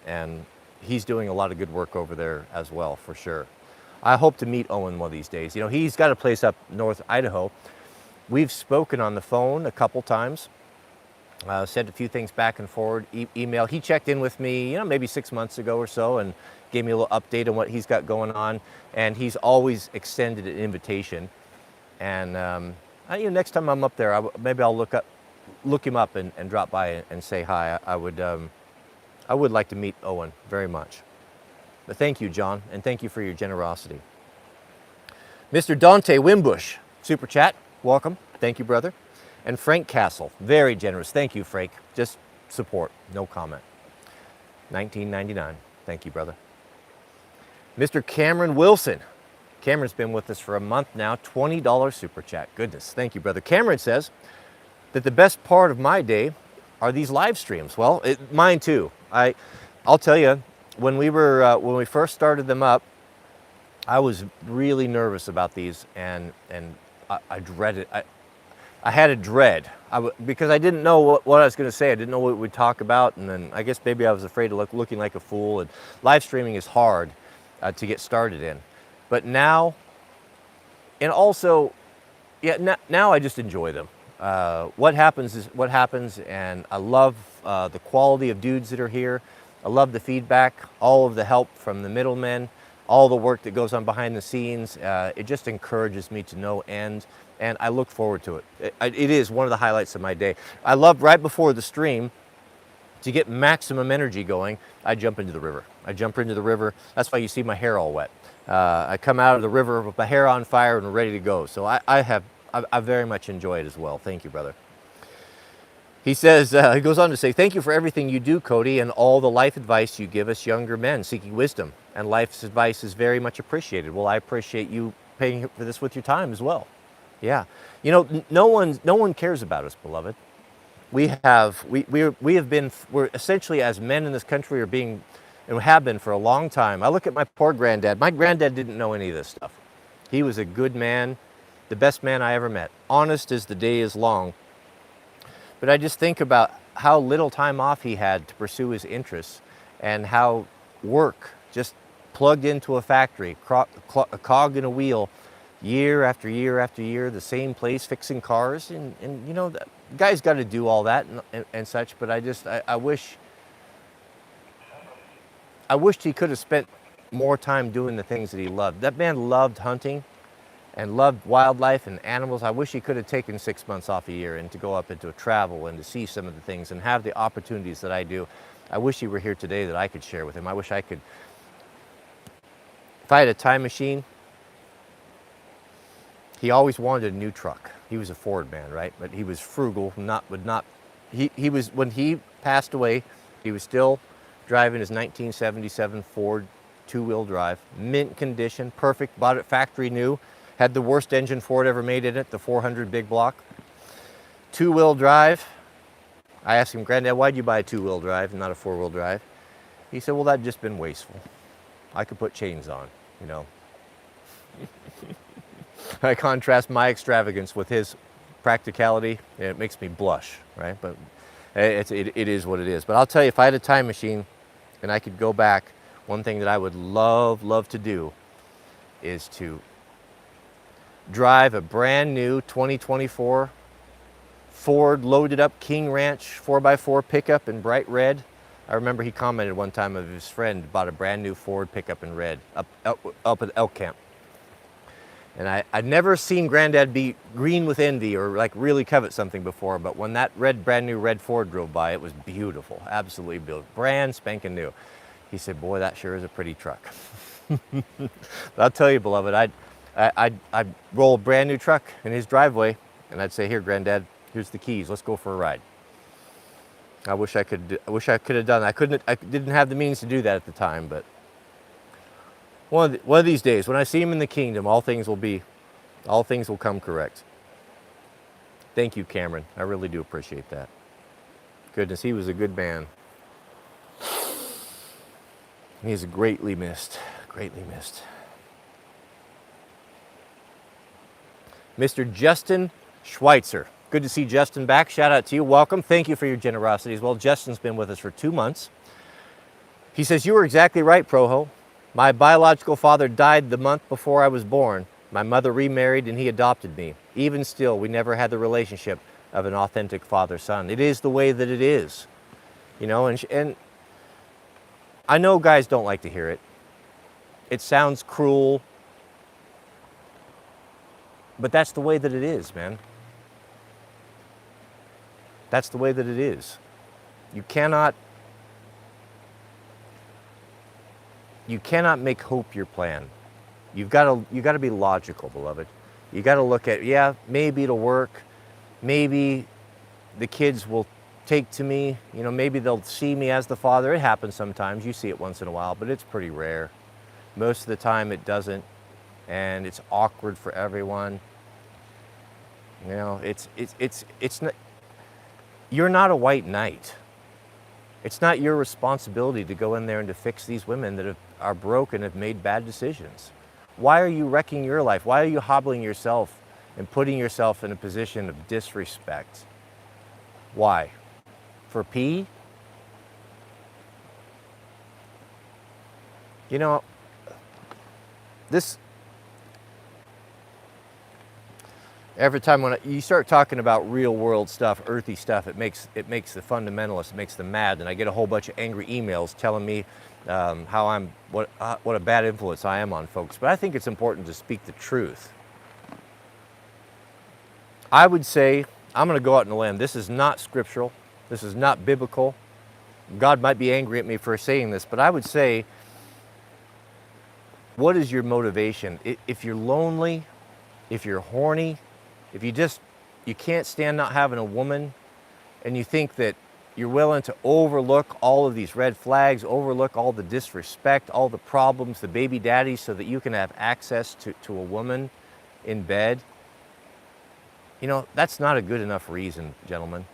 And he's doing a lot of good work over there as well, for sure. I hope to meet Owen one of these days. You know, he's got a place up north Idaho. We've spoken on the phone a couple times, sent a few things back and forward, email. He checked in with me, maybe 6 months ago or so, and gave me a little update on what he's got going on. And he's always extended an invitation. And next time I'm up there, maybe I'll look him up and drop by and say hi. I would like to meet Owen very much. But thank you, John, and thank you for your generosity. Mr. Dante Wimbush, super chat, welcome. Thank you, brother. And Frank Castle, very generous. Thank you, Frank. Just support, no comment. $19.99. Thank you, brother. Mr. Cameron Wilson. Cameron's been with us for a month now. $20 super chat. Goodness, thank you, brother. Cameron says that the best part of my day are these live streams. Well, mine too. I'll tell you, when we first started them up, I was really nervous about these, and I dreaded. I had a dread because I didn't know what I was going to say. I didn't know what we'd talk about, and then I guess maybe I was afraid of looking like a fool. And live streaming is hard to get started in, but now, and also, now I just enjoy them. What happens is what happens, and I love the quality of dudes that are here. I love the feedback, all of the help from the middlemen, all the work that goes on behind the scenes. It just encourages me to no end, and I look forward to it. It is one of the highlights of my day. I love right before the stream, to get maximum energy going, I jump into the river. That's why you see my hair all wet. I come out of the river with my hair on fire and ready to go. So I very much enjoy it as well. Thank you, brother. He says, he goes on to say, thank you for everything you do, Cody, and all the life advice you give us younger men seeking wisdom. And life's advice is very much appreciated. Well, I appreciate you paying for this with your time as well. Yeah. No one cares about us, beloved. We're essentially, as men in this country, are being, and have been for a long time. I look at my poor granddad. My granddad didn't know any of this stuff. He was a good man, the best man I ever met. Honest as the day is long. But I just think about how little time off he had to pursue his interests, and how work just plugged into a factory, a cog in a wheel, year after year after year, the same place fixing cars. And the guy's got to do all that and such, but I wished he could have spent more time doing the things that he loved. That man loved hunting and loved wildlife and animals. I wish he could have taken 6 months off a year and to go up and to travel and to see some of the things and have the opportunities that I do. I wish he were here today that I could share with him. I wish I could. If I had a time machine, he always wanted a new truck. He was a Ford man, right? But he was frugal, he was, when he passed away, he was still driving his 1977 Ford two-wheel drive, mint condition, perfect, bought it factory new, had the worst engine Ford ever made in it, the 400 big block. Two-wheel drive. I asked him, Granddad, why'd you buy a two-wheel drive and not a four-wheel drive? He said, well, that'd just been wasteful. I could put chains on, I contrast my extravagance with his practicality, and it makes me blush, right? But it is what it is. But I'll tell you, if I had a time machine and I could go back, one thing that I would love to do is to drive a brand new 2024 Ford loaded up King Ranch 4x4 pickup in bright red. I remember he commented one time of his friend bought a brand new Ford pickup in red up at Elk Camp. And I'd never seen Granddad be green with envy or like really covet something before, but when that brand new red Ford drove by, it was beautiful, absolutely beautiful, brand spanking new. He said, boy, that sure is a pretty truck. But I'll tell you, beloved, I'd roll a brand new truck in his driveway and I'd say, here, Granddad, here's the keys, let's go for a ride. I wish I could have done that. I didn't have the means to do that at the time, but one of these days, when I see him in the kingdom, all things will come correct. Thank you, Cameron. I really do appreciate that. Goodness, he was a good man. He's greatly missed, greatly missed. Mr. Justin Schweitzer. Good to see Justin back. Shout out to you. Welcome. Thank you for your generosity as well. Justin's been with us for 2 months. He says, you were exactly right, Proho. My biological father died the month before I was born. My mother remarried and he adopted me. Even still, we never had the relationship of an authentic father-son. It is the way that it is. You know, and I know guys don't like to hear it. It sounds cruel. But that's the way that it is, man. That's the way that it is. You cannot make hope your plan. You've got to be logical, beloved. You got to look at, yeah, maybe it'll work. Maybe the kids will take to me. You know, maybe they'll see me as the father. It happens sometimes. You see it once in a while, but it's pretty rare. Most of the time it doesn't, and it's awkward for everyone. You know, it's not. You're not a white knight. It's not your responsibility to go in there and to fix these women that are broke and have made bad decisions. Why are you wrecking your life? Why are you hobbling yourself and putting yourself in a position of disrespect? Why? For pee? You know, every time when you start talking about real world stuff, earthy stuff, it makes the fundamentalists, it makes them mad, and I get a whole bunch of angry emails telling me how what a bad influence I am on folks. But I think it's important to speak the truth. I would say, I'm going to go out on a limb. This is not scriptural. This is not biblical. God might be angry at me for saying this, but I would say, what is your motivation? If you're lonely, if you're horny, if you can't stand not having a woman, and you think that you're willing to overlook all of these red flags, overlook all the disrespect, all the problems, the baby daddies, so that you can have access to a woman in bed, you know, that's not a good enough reason, gentlemen.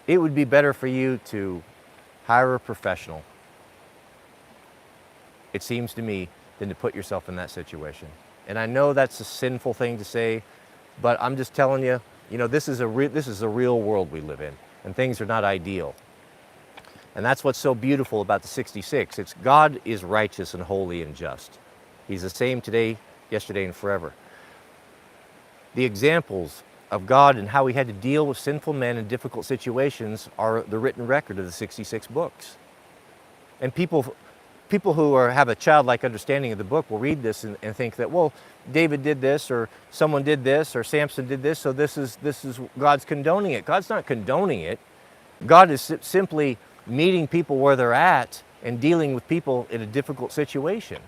It would be better for you to hire a professional, it seems to me, than to put yourself in that situation. And I know that's a sinful thing to say, but I'm just telling you, you know, this is a real world we live in, and things are not ideal. And that's what's so beautiful about the 66. It's God is righteous and holy and just. He's the same today, yesterday, and forever. The examples of God and how he had to deal with sinful men in difficult situations are the written record of the 66 books. And people who have a childlike understanding of the book will read this and think that, well, David did this, or someone did this, or Samson did this, so this is God's condoning it. God's not condoning it. God is simply meeting people where they're at and dealing with people in a difficult situation.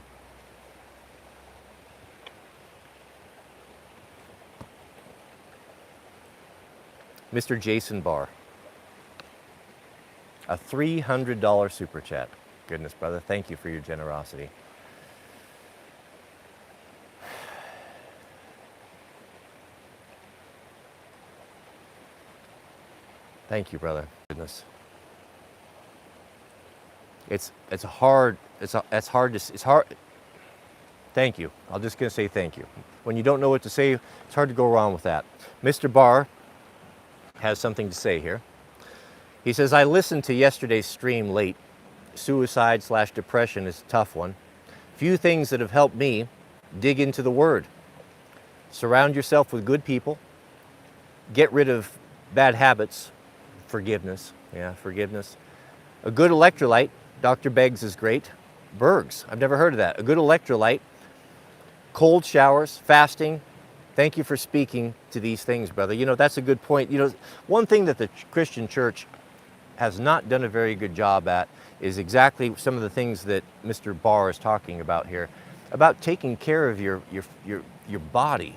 Mr. Jason Barr, a $300 super chat. Goodness, brother, thank you for your generosity. Thank you, brother. Goodness. It's hard. Thank you. I'm just going to say thank you. When you don't know what to say, it's hard to go wrong with that. Mr. Barr has something to say here. He says, I listened to yesterday's stream late. Suicide/depression is a tough one. Few things that have helped me dig into the Word. Surround yourself with good people. Get rid of bad habits. Forgiveness. Yeah, forgiveness. A good electrolyte. Dr. Beggs is great. Berg's. I've never heard of that. A good electrolyte. Cold showers. Fasting. Thank you for speaking to these things, brother. You know, that's a good point. You know, one thing that the Christian church has not done a very good job at is exactly some of the things that Mr. Barr is talking about here, about taking care of your body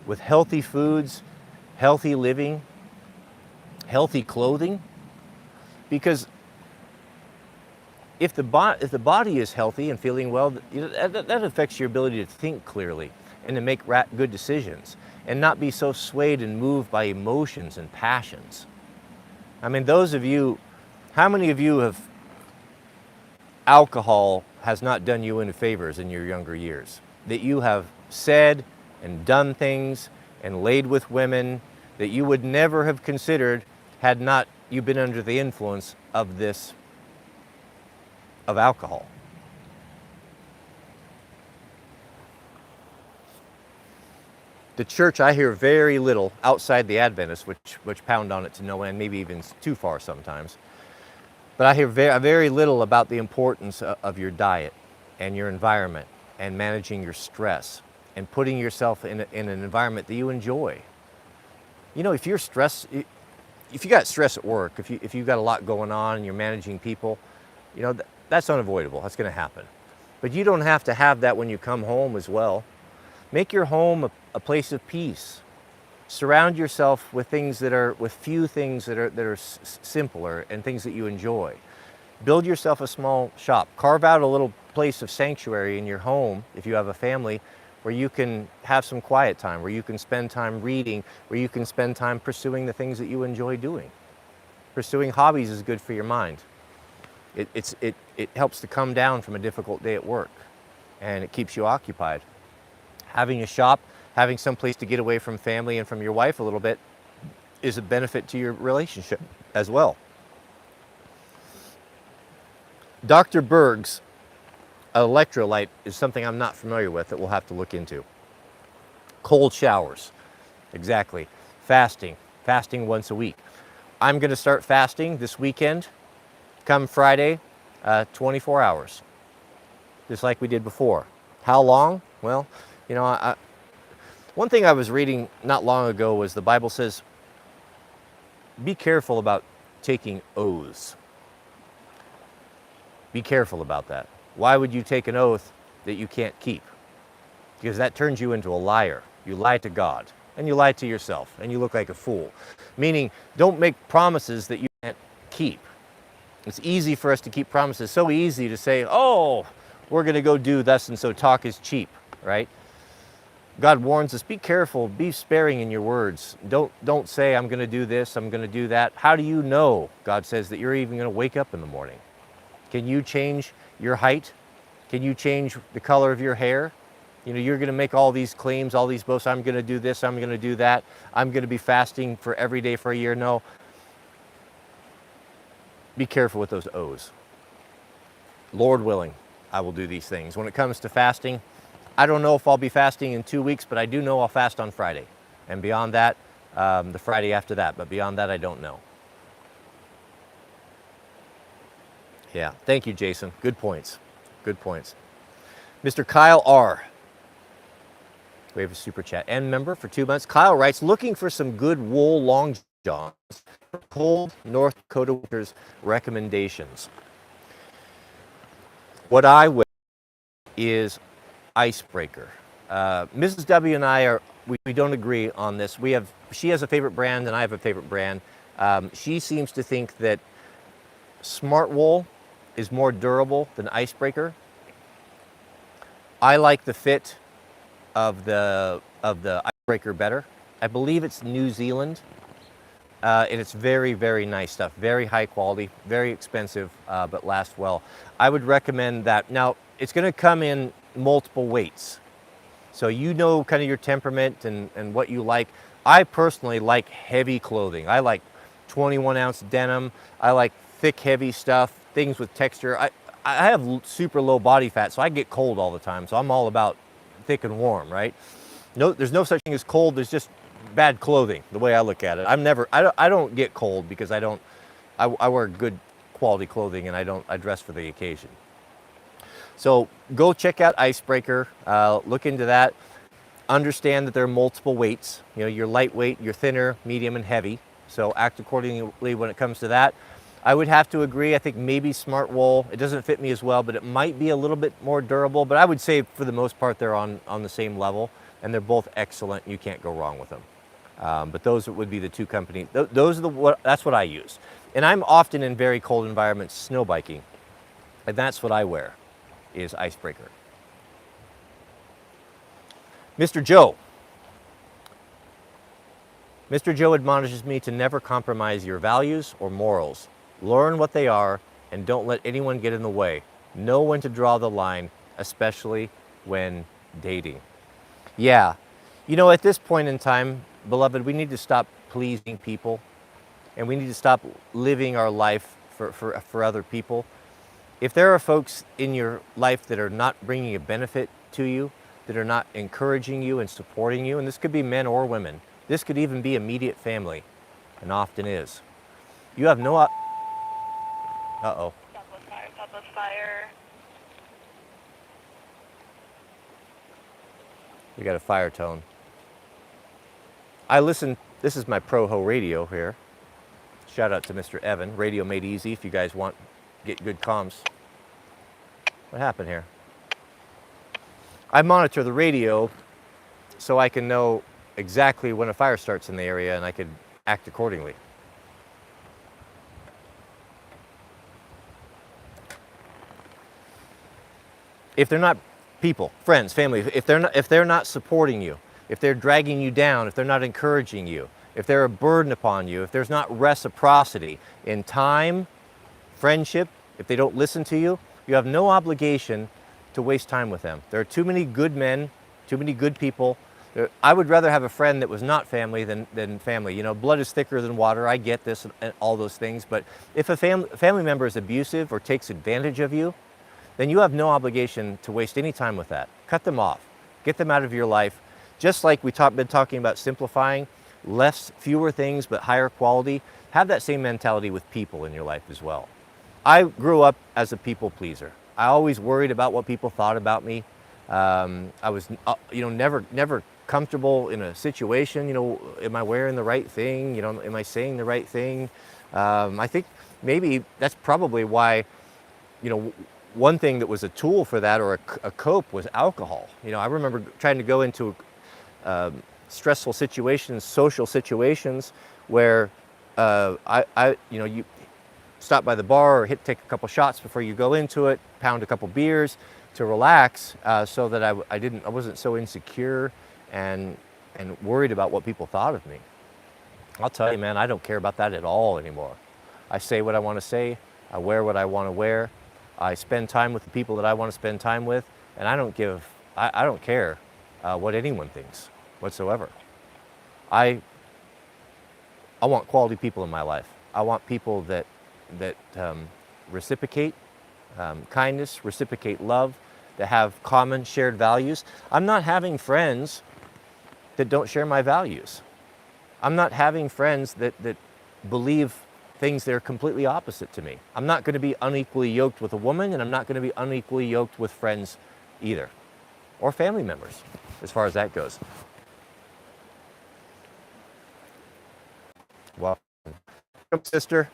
with healthy foods, healthy living, healthy clothing. Because if the body is healthy and feeling well, you know, that affects your ability to think clearly and to make good decisions and not be so swayed and moved by emotions and passions. I mean, those of you, how many of you have, alcohol has not done you any favors in your younger years? That you have said and done things and laid with women that you would never have considered had not you been under the influence of this, of alcohol. The church, I hear very little outside the Adventists, which pound on it to no end, maybe even too far sometimes. But I hear very little about the importance of your diet and your environment and managing your stress and putting yourself in an environment that you enjoy. You know, if you're stressed, if you got stress at work, if you've got a lot going on and you're managing people, you know, that's unavoidable. That's going to happen. But you don't have to have that when you come home as well. Make your home a place of peace. Surround yourself with few things that are simpler and things that you enjoy. Build yourself a small shop. Carve out a little place of sanctuary in your home, if you have a family, where you can have some quiet time, where you can spend time reading, where you can spend time pursuing the things that you enjoy doing. Pursuing hobbies is good for your mind. It helps to come down from a difficult day at work, and it keeps you occupied. Having a shop, having some place to get away from family and from your wife a little bit is a benefit to your relationship as well. Dr. Berg's electrolyte is something I'm not familiar with that we'll have to look into. Cold showers, exactly. Fasting once a week. I'm going to start fasting this weekend, come Friday, 24 hours, just like we did before. How long? Well, you know, one thing I was reading not long ago was the Bible says, be careful about taking oaths. Be careful about that. Why would you take an oath that you can't keep? Because that turns you into a liar. You lie to God, and you lie to yourself, and you look like a fool. Meaning, don't make promises that you can't keep. It's easy for us to keep promises. So easy to say, oh, we're going to go do thus and so. Talk is cheap, right? God warns us, be careful, be sparing in your words. Don't say, I'm going to do this, I'm going to do that. How do you know, God says, that you're even going to wake up in the morning? Can you change your height? Can you change the color of your hair? You know, you're going to make all these claims, all these boasts. I'm going to do this, I'm going to do that. I'm going to be fasting for every day for a year. No. Be careful with those O's. Lord willing, I will do these things. When it comes to fasting, I don't know if I'll be fasting in 2 weeks, but I do know I'll fast on Friday. And beyond that, the Friday after that. But beyond that, I don't know. Yeah, thank you, Jason. Good points. Good points. Mr. Kyle R. We have a super chat. End member for 2 months. Kyle writes, looking for some good wool long johns for cold North Dakota winters recommendations. What I wear is Icebreaker. Mrs. W and I we don't agree on this. She has a favorite brand and I have a favorite brand. She seems to think that Smart Wool is more durable than Icebreaker. I like the fit of the Icebreaker better. I believe it's New Zealand, and it's very, very nice stuff. Very high quality, very expensive, but lasts well. I would recommend that. Now, it's going to come in multiple weights, so you know kind of your temperament and what you like. I personally like heavy clothing. I like 21-ounce denim. I like thick, heavy stuff, things with texture. I have super low body fat, so I get cold all the time. So I'm all about thick and warm, right? No, there's no such thing as cold. There's just bad clothing, the way I look at it. I don't get cold because I wear good quality clothing, and I dress for the occasion. So go check out Icebreaker, look into that. Understand that there are multiple weights. You know, you're lightweight, you're thinner, medium, and heavy. So act accordingly when it comes to that. I would have to agree, I think maybe Smart Wool, it doesn't fit me as well, but it might be a little bit more durable. But I would say for the most part, they're on the same level, and they're both excellent. You can't go wrong with them. But those would be the two companies. That's what I use. And I'm often in very cold environments, snow biking, and that's what I wear, is Icebreaker. Mr. Joe. Mr. Joe admonishes me to never compromise your values or morals. Learn what they are and don't let anyone get in the way. Know when to draw the line, especially when dating. Yeah, you know, at this point in time, beloved, we need to stop pleasing people, and we need to stop living our life for other people. If there are folks in your life that are not bringing a benefit to you, that are not encouraging you and supporting you, and this could be men or women, this could even be immediate family, and often is. You have no... Uh-oh. Top of fire. We got a fire tone. I listen, this is my Pro-Ho radio here. Shout out to Mr. Evan, Radio Made Easy, if you guys get good comms. What happened here? I monitor the radio so I can know exactly when a fire starts in the area, and I could act accordingly. If they're not people, friends, family, if they're not supporting you, if they're dragging you down, if they're not encouraging you, if they're a burden upon you, if there's not reciprocity in time, friendship, if they don't listen to you, you have no obligation to waste time with them. There are too many good men, too many good people. I would rather have a friend that was not family than family. You know, blood is thicker than water. I get this and all those things. But if a family member is abusive or takes advantage of you, then you have no obligation to waste any time with that. Cut them off. Get them out of your life. Just like we've been talking about simplifying, fewer things but higher quality. Have that same mentality with people in your life as well. I grew up as a people pleaser. I always worried about what people thought about me. I was, never comfortable in a situation. You know, am I wearing the right thing? You know, am I saying the right thing? I think maybe that's probably why, one thing that was a tool for that, or a cope, was alcohol. You know, I remember trying to go into stressful situations, social situations, where you stop by the bar or take a couple shots before you go into it, pound a couple beers to relax, so that I wasn't so insecure and worried about what people thought of me. I'll tell you, man, I don't care about that at all anymore. I say what I want to say. I wear what I want to wear. I spend time with the people that I want to spend time with, and I don't care what anyone thinks whatsoever. I want quality people in my life. I want people that reciprocate kindness, reciprocate love, that have common shared values. I'm not having friends that don't share my values. I'm not having friends that believe things that are completely opposite to me. I'm not going to be unequally yoked with a woman, and I'm not going to be unequally yoked with friends either, or family members, as far as that goes. Welcome, sister.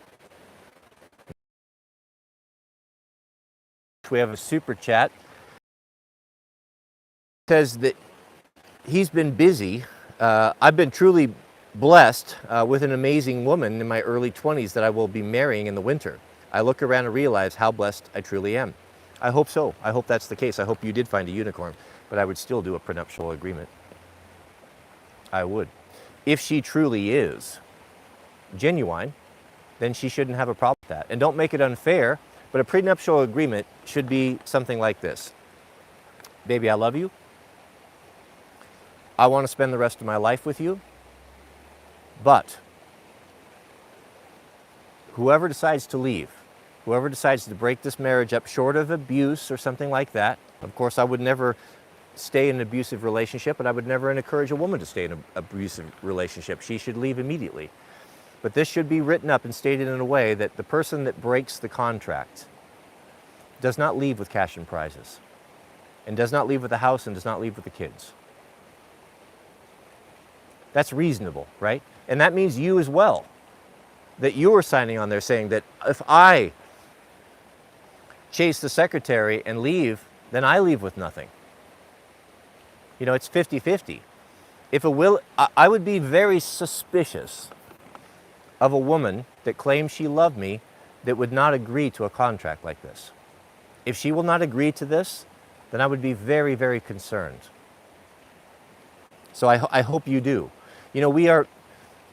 We have a super chat. It says that he's been busy. I've been truly blessed with an amazing woman in my early 20s that I will be marrying in the winter. I look around and realize how blessed I truly am. I hope so. I hope that's the case. I hope you did find a unicorn, but I would still do a prenuptial agreement. I would. If she truly is genuine, then she shouldn't have a problem with that. And don't make it unfair, but a prenuptial agreement should be something like this. Baby, I love you. I want to spend the rest of my life with you. But whoever decides to leave, whoever decides to break this marriage up, short of abuse or something like that, of course I would never stay in an abusive relationship, and I would never encourage a woman to stay in an abusive relationship. She should leave immediately. But this should be written up and stated in a way that the person that breaks the contract does not leave with cash and prizes, and does not leave with the house, and does not leave with the kids. That's reasonable, right? And that means you as well, that you are signing on there saying that if I chase the secretary and leave, then I leave with nothing. You know, it's 50-50. I would be very suspicious of a woman that claims she loved me that would not agree to a contract like this. If she will not agree to this, then I would be very, very concerned. So I hope you do. You know,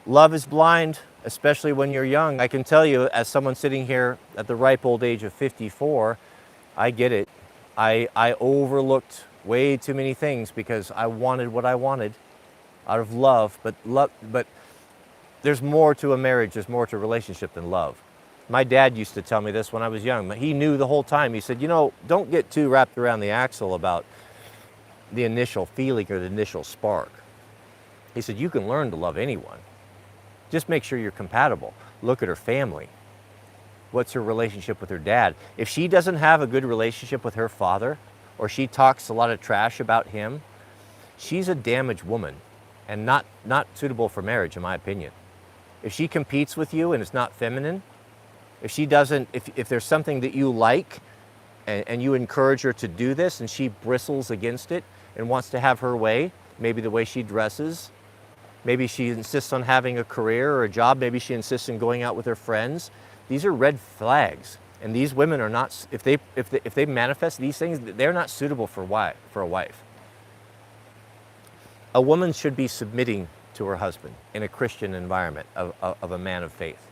love is blind, especially when you're young. I can tell you, as someone sitting here at the ripe old age of 54, I get it. I overlooked way too many things because I wanted what I wanted out of love, but there's more to a marriage, there's more to a relationship than love. My dad used to tell me this when I was young. He knew the whole time. He said, you know, don't get too wrapped around the axle about the initial feeling or the initial spark. He said, you can learn to love anyone. Just make sure you're compatible. Look at her family. What's her relationship with her dad? If she doesn't have a good relationship with her father, or she talks a lot of trash about him, she's a damaged woman and not suitable for marriage, in my opinion. If she competes with you and is not feminine, if there's something that you like and you encourage her to do this and she bristles against it and wants to have her way, maybe the way she dresses, maybe she insists on having a career or a job, maybe she insists on going out with her friends, these are red flags. And these women are not, if they manifest these things, they're not suitable for a wife. A woman should be submitting to her husband in a Christian environment of a man of faith.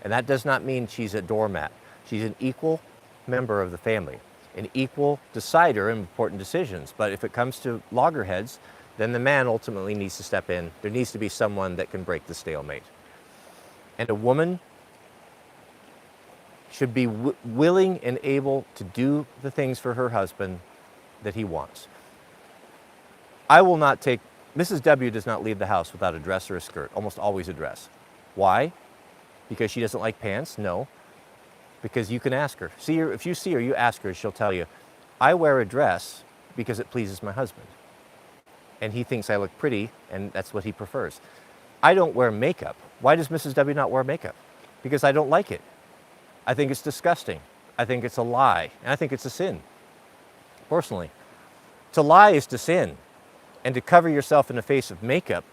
And that does not mean she's a doormat. She's an equal member of the family, an equal decider in important decisions. But if it comes to loggerheads, then the man ultimately needs to step in. There needs to be someone that can break the stalemate. And a woman should be willing and able to do the things for her husband that he wants. Mrs. W does not leave the house without a dress or a skirt, almost always a dress. Why? Because she doesn't like pants? No. Because you can ask her. If you see her, you ask her, she'll tell you, I wear a dress because it pleases my husband. And he thinks I look pretty, and that's what he prefers. I don't wear makeup. Why does Mrs. W not wear makeup? Because I don't like it. I think it's disgusting. I think it's a lie. And I think it's a sin, personally. To lie is to sin. And to cover yourself in the face of makeup,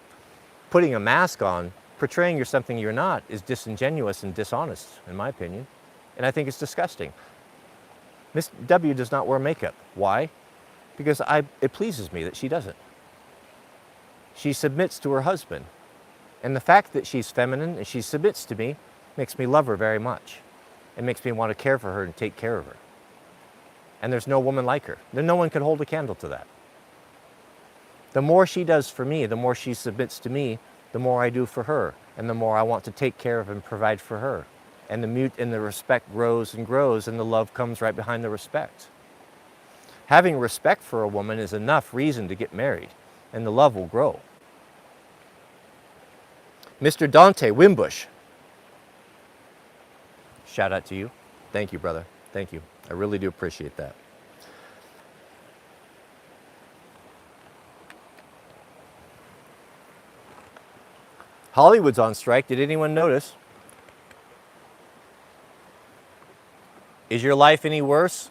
putting a mask on, portraying you're something you're not, is disingenuous and dishonest, in my opinion. And I think it's disgusting. Miss W does not wear makeup. Why? Because it pleases me that she doesn't. She submits to her husband. And the fact that she's feminine and she submits to me makes me love her very much. It makes me want to care for her and take care of her. And there's no woman like her. No one can hold a candle to that. The more she does for me, the more she submits to me, the more I do for her, and the more I want to take care of and provide for her. And the respect grows and grows, and the love comes right behind the respect. Having respect for a woman is enough reason to get married, and the love will grow. Mr. Dante Wimbush. Shout out to you. Thank you, brother. Thank you. I really do appreciate that. Hollywood's on strike. Did anyone notice? Is your life any worse?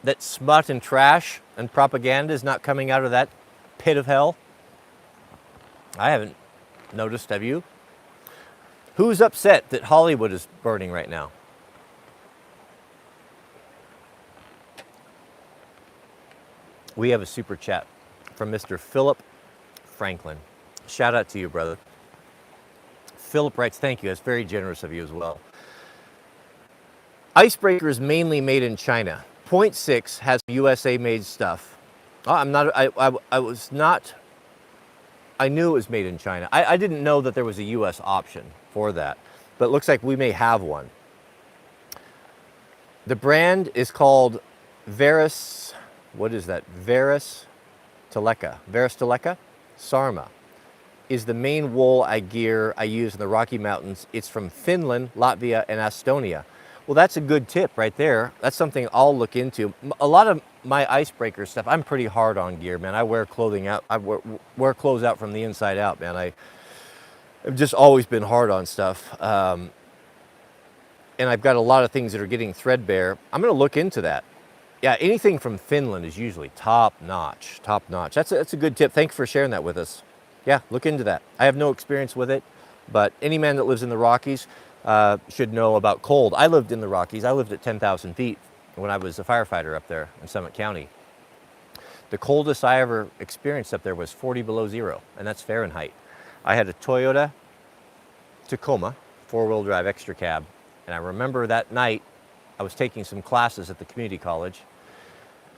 That smut and trash and propaganda is not coming out of that pit of hell? I haven't noticed, have you? Who's upset that Hollywood is burning right now? We have a super chat from Mr. Philip Franklin. Shout out to you, brother. Philip writes, thank you. That's very generous of you as well. Icebreaker is mainly made in China. Point 6 has USA made stuff. I knew it was made in China. I didn't know that there was a US option for that, but it looks like we may have one. The brand is called what is that? Varus teleca, Sarma, is the main wool gear I use in the Rocky Mountains. It's from Finland, Latvia, and Estonia. Well, that's a good tip right there. That's something I'll look into. A lot of my icebreaker stuff, I'm pretty hard on gear, man. I wear clothing out. I wear clothes out from the inside out, man. I've just always been hard on stuff. And I've got a lot of things that are getting threadbare. I'm going to look into that. Yeah, anything from Finland is usually top notch, top notch. That's a good tip. Thanks for sharing that with us. Yeah, look into that. I have no experience with it, but any man that lives in the Rockies should know about cold. I lived in the Rockies. I lived at 10,000 feet when I was a firefighter up there in Summit County. The coldest I ever experienced up there was 40 below zero, and that's Fahrenheit. I had a Toyota Tacoma, four-wheel drive extra cab, and I remember that night, I was taking some classes at the community college.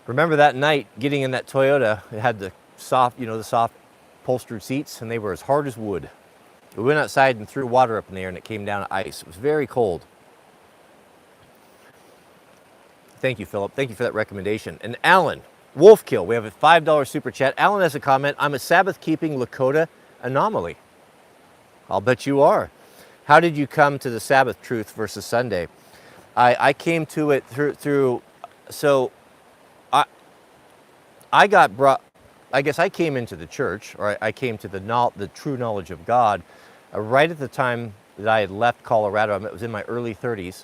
Remember that night getting in that Toyota, it had the soft, the soft upholstered seats, and they were as hard as wood. We went outside and threw water up in the air and it came down to ice. It was very cold. Thank you, Philip. Thank you for that recommendation. And Alan, Wolfkill, we have a $5 super chat. Alan has a comment. I'm a Sabbath-keeping Lakota anomaly. I'll bet you are. How did you come to the Sabbath truth versus Sunday? I came to it through so I got brought, I guess I came into the church, or I came to the true knowledge of God right at the time that I had left Colorado. It was in my early 30s.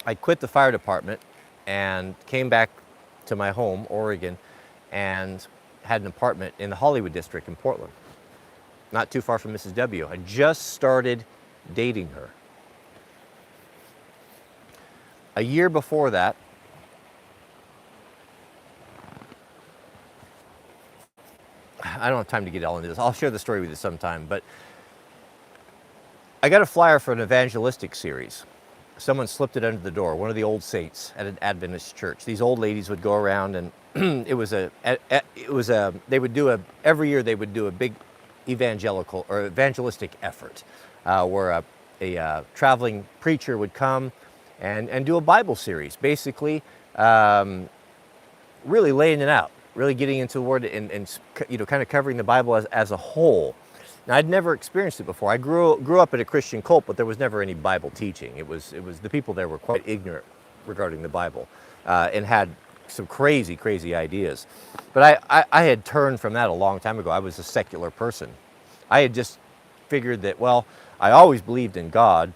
I quit the fire department and came back to my home, Oregon, and had an apartment in the Hollywood district in Portland, not too far from Mrs. W. I just started dating her. A year before that, I don't have time to get all into this. I'll share the story with you sometime, but I got a flyer for an evangelistic series. Someone slipped it under the door, one of the old saints at an Adventist church. These old ladies would go around and every year they would do a big evangelical or evangelistic effort where a traveling preacher would come and do a Bible series, basically really laying it out, really getting into the Word and kind of covering the Bible as a whole. Now, I'd never experienced it before. I grew up at a Christian cult, but there was never any Bible teaching. It was the people there were quite ignorant regarding the Bible and had some crazy, crazy ideas. But I had turned from that a long time ago. I was a secular person. I had just figured that, well, I always believed in God,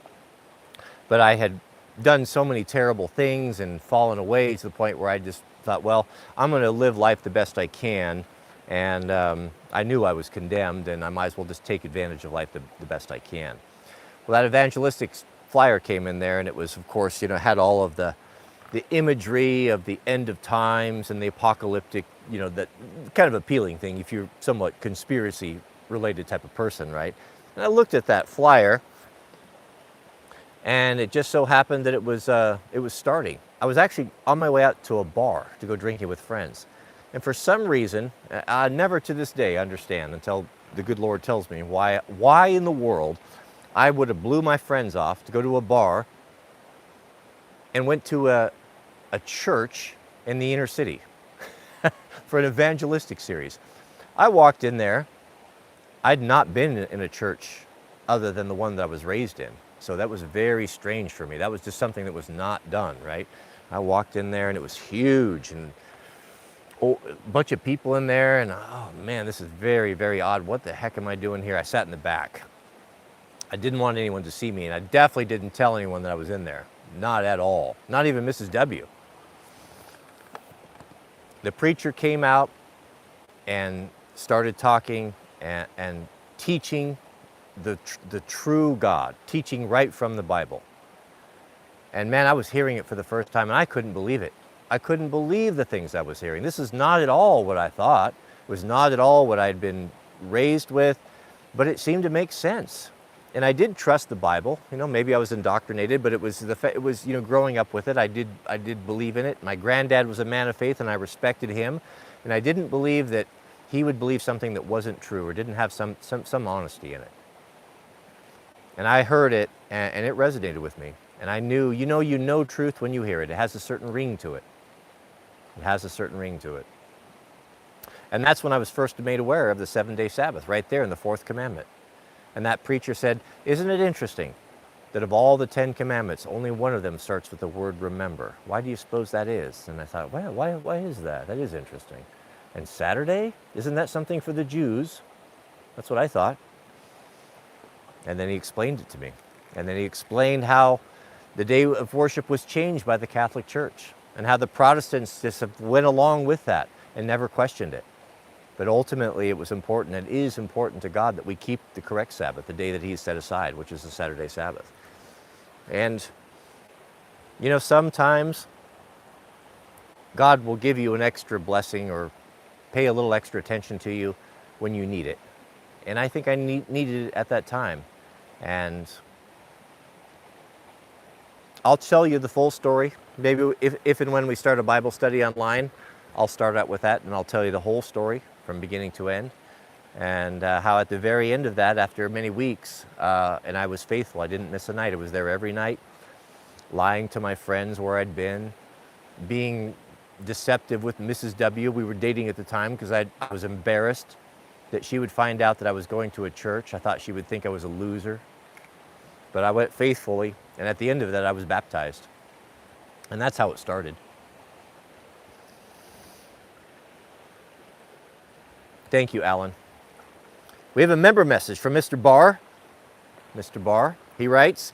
but I had done so many terrible things and fallen away to the point where I just thought, well, I'm going to live life the best I can. And I knew I was condemned, and I might as well just take advantage of life the best I can. Well, that evangelistic flyer came in there, and it was, of course, had all of the imagery of the end of times and the apocalyptic, that kind of appealing thing if you're somewhat conspiracy-related type of person, right? And I looked at that flyer, and it just so happened that it was starting. I was actually on my way out to a bar to go drinking with friends. And for some reason, I never to this day understand until the good Lord tells me why in the world I would have blew my friends off to go to a bar and went to a church in the inner city for an evangelistic series. I walked in there. I'd not been in a church other than the one that I was raised in. So that was very strange for me. That was just something that was not done, right? I walked in there and it was huge and a bunch of people in there, and oh man, this is very, very odd. What the heck am I doing here? I sat in the back. I didn't want anyone to see me, and I definitely didn't tell anyone that I was in there. Not at all. Not even Mrs. W. The preacher came out and started talking and teaching the true God, teaching right from the Bible. And man, I was hearing it for the first time, and I couldn't believe it. I couldn't believe the things I was hearing. This is not at all what I thought. It was not at all what I'd been raised with, but it seemed to make sense. And I did trust the Bible. Maybe I was indoctrinated, but it was growing up with it. I did believe in it. My granddad was a man of faith, and I respected him. And I didn't believe that he would believe something that wasn't true or didn't have some honesty in it. And I heard it, and it resonated with me. And I knew, you know truth when you hear it. It has a certain ring to it. It has a certain ring to it. And that's when I was first made aware of the 7-day Sabbath, right there in the 4th commandment. And that preacher said, isn't it interesting that of all the 10 commandments, only one of them starts with the word remember? Why do you suppose that is? And I thought, well, why is that? That is interesting. And Saturday? Isn't that something for the Jews? That's what I thought. And then he explained it to me. And then he explained how the day of worship was changed by the Catholic Church and how the Protestants just went along with that and never questioned it. But ultimately it was important, and is important to God, that we keep the correct Sabbath, the day that He's set aside, which is the Saturday Sabbath. And, you know, sometimes God will give you an extra blessing or pay a little extra attention to you when you need it. And I think I needed it at that time. And I'll tell you the full story. Maybe if and when we start a Bible study online, I'll start out with that and I'll tell you the whole story from beginning to end. And how at the very end of that, after many weeks, and I was faithful, I didn't miss a night. I was there every night, lying to my friends where I'd been, being deceptive with Mrs. W. We were dating at the time because I was embarrassed that she would find out that I was going to a church. I thought she would think I was a loser. But I went faithfully, and at the end of that, I was baptized. And that's how it started. Thank you, Alan. We have a member message from Mr. Barr. Mr. Barr, he writes,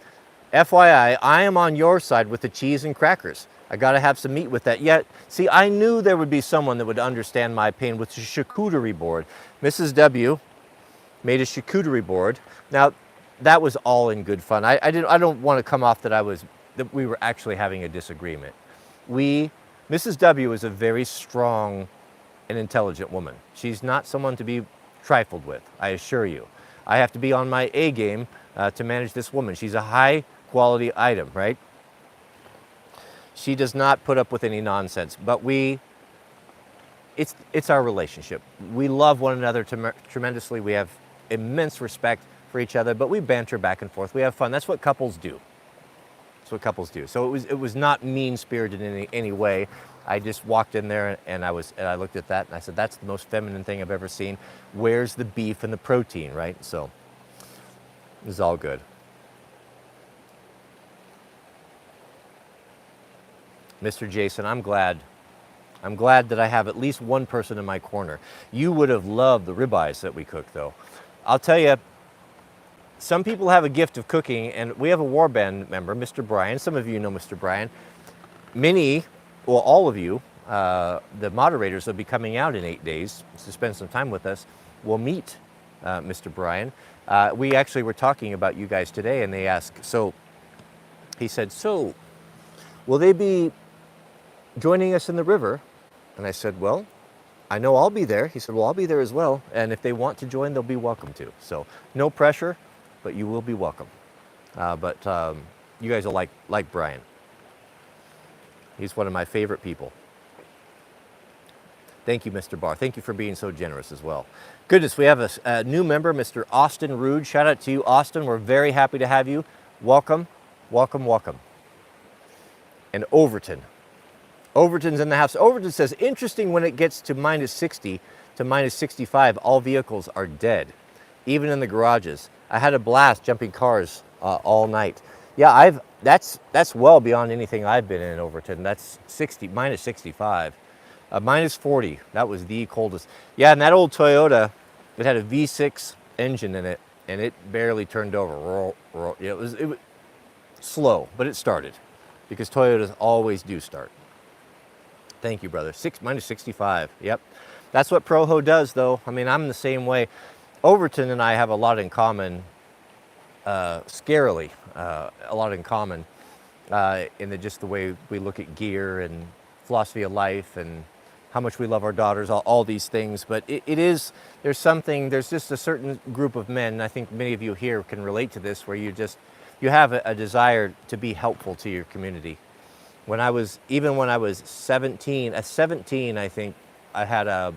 FYI, I am on your side with the cheese and crackers. I got to have some meat with that. Yet, see, I knew there would be someone that would understand my pain with the charcuterie board. Mrs. W. made a charcuterie board. Now, that was all in good fun. I don't want to come off that we were actually having a disagreement. Mrs. W. is a very strong and intelligent woman. She's not someone to be trifled with, I assure you. I have to be on my A game to manage this woman. She's a high quality item, right? She does not put up with any nonsense, but it's our relationship. We love one another tremendously. We have immense respect for each other, but we banter back and forth. We have fun. That's what couples do. That's what couples do. So it was not mean-spirited in any way. I just walked in there and I looked at that and I said, that's the most feminine thing I've ever seen. Where's the beef and the protein, right? So it was all good. Mr. Jason, I'm glad that I have at least one person in my corner. You would have loved the ribeyes that we cooked, though. I'll tell you, some people have a gift of cooking, and we have a war band member, Mr. Brian. Some of you know Mr. Brian. All of you, the moderators will be coming out in 8 days to spend some time with us. We'll meet Mr. Brian. We actually were talking about you guys today, and they asked, he said, will they be joining us in the river? And I said, well, I know I'll be there. He said, well, I'll be there as well. And if they want to join, they'll be welcome to. So no pressure, but you will be welcome. You guys will like Brian. He's one of my favorite people. Thank you, Mr. Barr. Thank you for being so generous as well. Goodness, we have a new member, Mr. Austin Rude. Shout out to you, Austin. We're very happy to have you. Welcome, welcome, welcome. And Overton. Overton's in the house. Overton says, interesting when it gets to minus 60 to minus 65, all vehicles are dead, even in the garages. I had a blast jumping cars all night. Yeah, that's well beyond anything I've been in Overton. That's minus 65. Minus 40, that was the coldest. Yeah, and that old Toyota, it had a V6 engine in it, and it barely turned over. It was slow, but it started, because Toyotas always do start. Thank you, brother. Minus 65, yep. That's what Proho does, though. I mean, I'm the same way. Overton and I have a lot in common, scarily, a lot in common in just the way we look at gear and philosophy of life and how much we love our daughters, all these things. But there's just a certain group of men, and I think many of you here can relate to this, where you have a desire to be helpful to your community. When I was 17, at 17, I think I had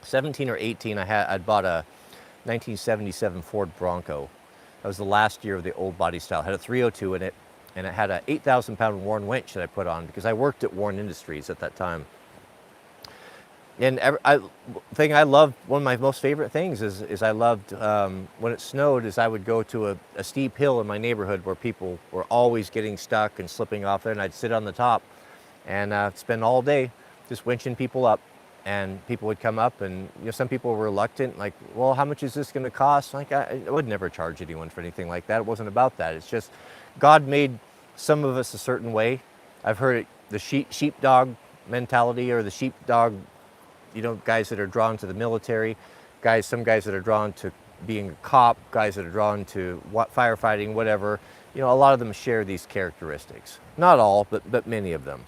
17 or 18, I'd bought a 1977 Ford Bronco. That was the last year of the old body style. It had a 302 in it. And it had a 8,000-pound Warren winch that I put on because I worked at Warren Industries at that time. And thing I loved, one of my most favorite things is I loved when it snowed, is I would go to a steep hill in my neighborhood where people were always getting stuck and slipping off there, and I'd sit on the top and spend all day just winching people up. And people would come up, and some people were reluctant, like, well, how much is this going to cost? Like, I would never charge anyone for anything like that. It wasn't about that. It's just God made some of us a certain way. I've heard it, the sheepdog mentality, or the sheepdog, guys that are drawn to the military, some guys that are drawn to being a cop, guys that are drawn to firefighting, whatever. A lot of them share these characteristics. Not all, but many of them.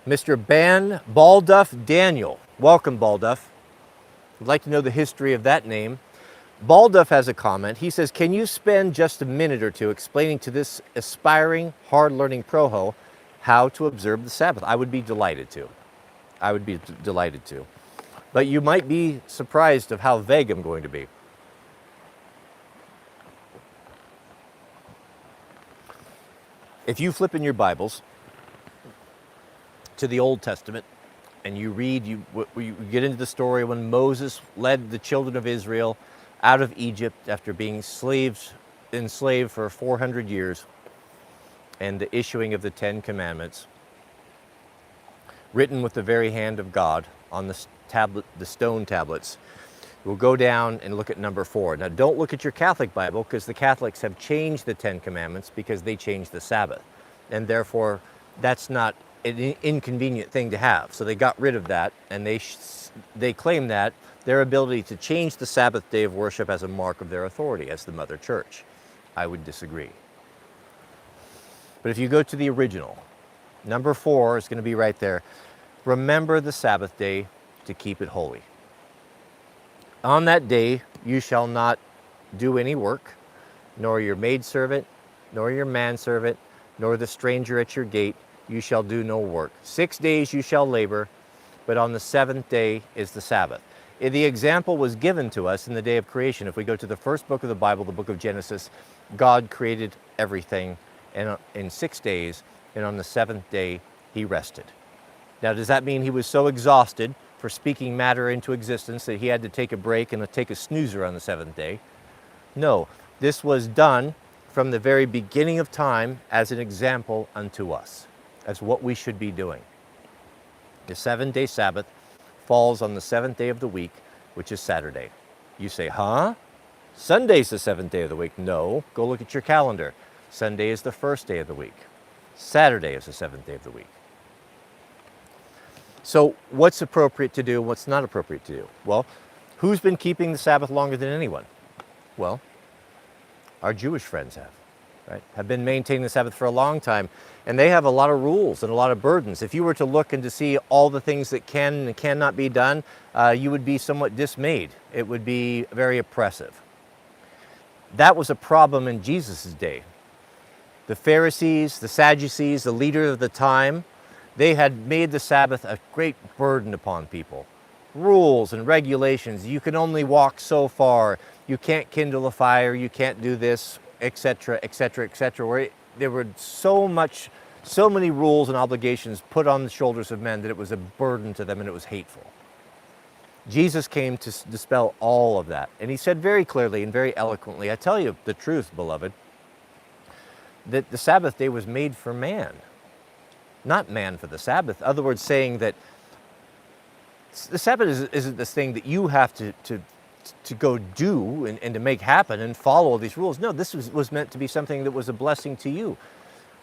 Mr. Balduff Daniel. Welcome, Balduff. I'd like to know the history of that name. Balduff has a comment. He says, can you spend just a minute or two explaining to this aspiring, hard-learning proho how to observe the Sabbath? I would be delighted to. But you might be surprised of how vague I'm going to be. If you flip in your Bibles to the Old Testament and you read, you get into the story when Moses led the children of Israel out of Egypt after being enslaved for 400 years, and the issuing of the 10 Commandments, written with the very hand of God on the stone tablets. We'll go down and look at number 4. Now, don't look at your Catholic Bible, because the Catholics have changed the 10 Commandments because they changed the Sabbath. And therefore, that's not an inconvenient thing to have. So they got rid of that, and they claim that their ability to change the Sabbath day of worship as a mark of their authority as the Mother Church. I would disagree. But if you go to the original, number 4 is going to be right there. Remember the Sabbath day to keep it holy. On that day you shall not do any work, nor your maidservant, nor your manservant, nor the stranger at your gate. You shall do no work. 6 days you shall labor, but on the 7th day is the Sabbath. The example was given to us in the day of creation. If we go to the first book of the Bible, the book of Genesis, God created everything in 6 days, and on the 7th day he rested. Now, does that mean he was so exhausted for speaking matter into existence that he had to take a break and take a snoozer on the 7th day? No, this was done from the very beginning of time as an example unto us, as what we should be doing. The 7-day Sabbath falls on the 7th day of the week, which is Saturday. You say, huh? Sunday's the 7th day of the week. No, go look at your calendar. Sunday is the 1st day of the week. Saturday is the 7th day of the week. So what's appropriate to do and what's not appropriate to do? Well, who's been keeping the Sabbath longer than anyone? Well, our Jewish friends have, right? Have been maintaining the Sabbath for a long time, and they have a lot of rules and a lot of burdens. If you were to look and to see all the things that can and cannot be done, you would be somewhat dismayed. It would be very oppressive. That was a problem in Jesus' day. The Pharisees, the Sadducees, the leaders of the time, they had made the Sabbath a great burden upon people. Rules and regulations. You can only walk so far. You can't kindle a fire. You can't do this, etc., etc., etc. Where there were so many rules and obligations put on the shoulders of men that it was a burden to them and it was hateful. Jesus came to dispel all of that. And he said very clearly and very eloquently, I tell you the truth, beloved, that the Sabbath day was made for man, not man for the Sabbath. In other words, saying that the Sabbath isn't this thing that you have to go do and to make happen and follow all these rules. No, this was meant to be something that was a blessing to you.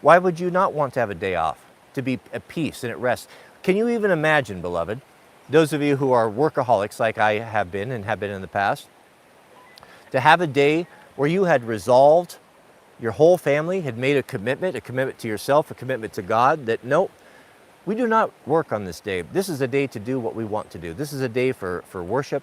Why would you not want to have a day off, to be at peace and at rest? Can you even imagine, beloved, those of you who are workaholics like I have been and have been in the past, to have a day where you had resolved, your whole family had made a commitment to yourself, a commitment to God, that no, we do not work on this day. This is a day to do what we want to do. This is a day for worship,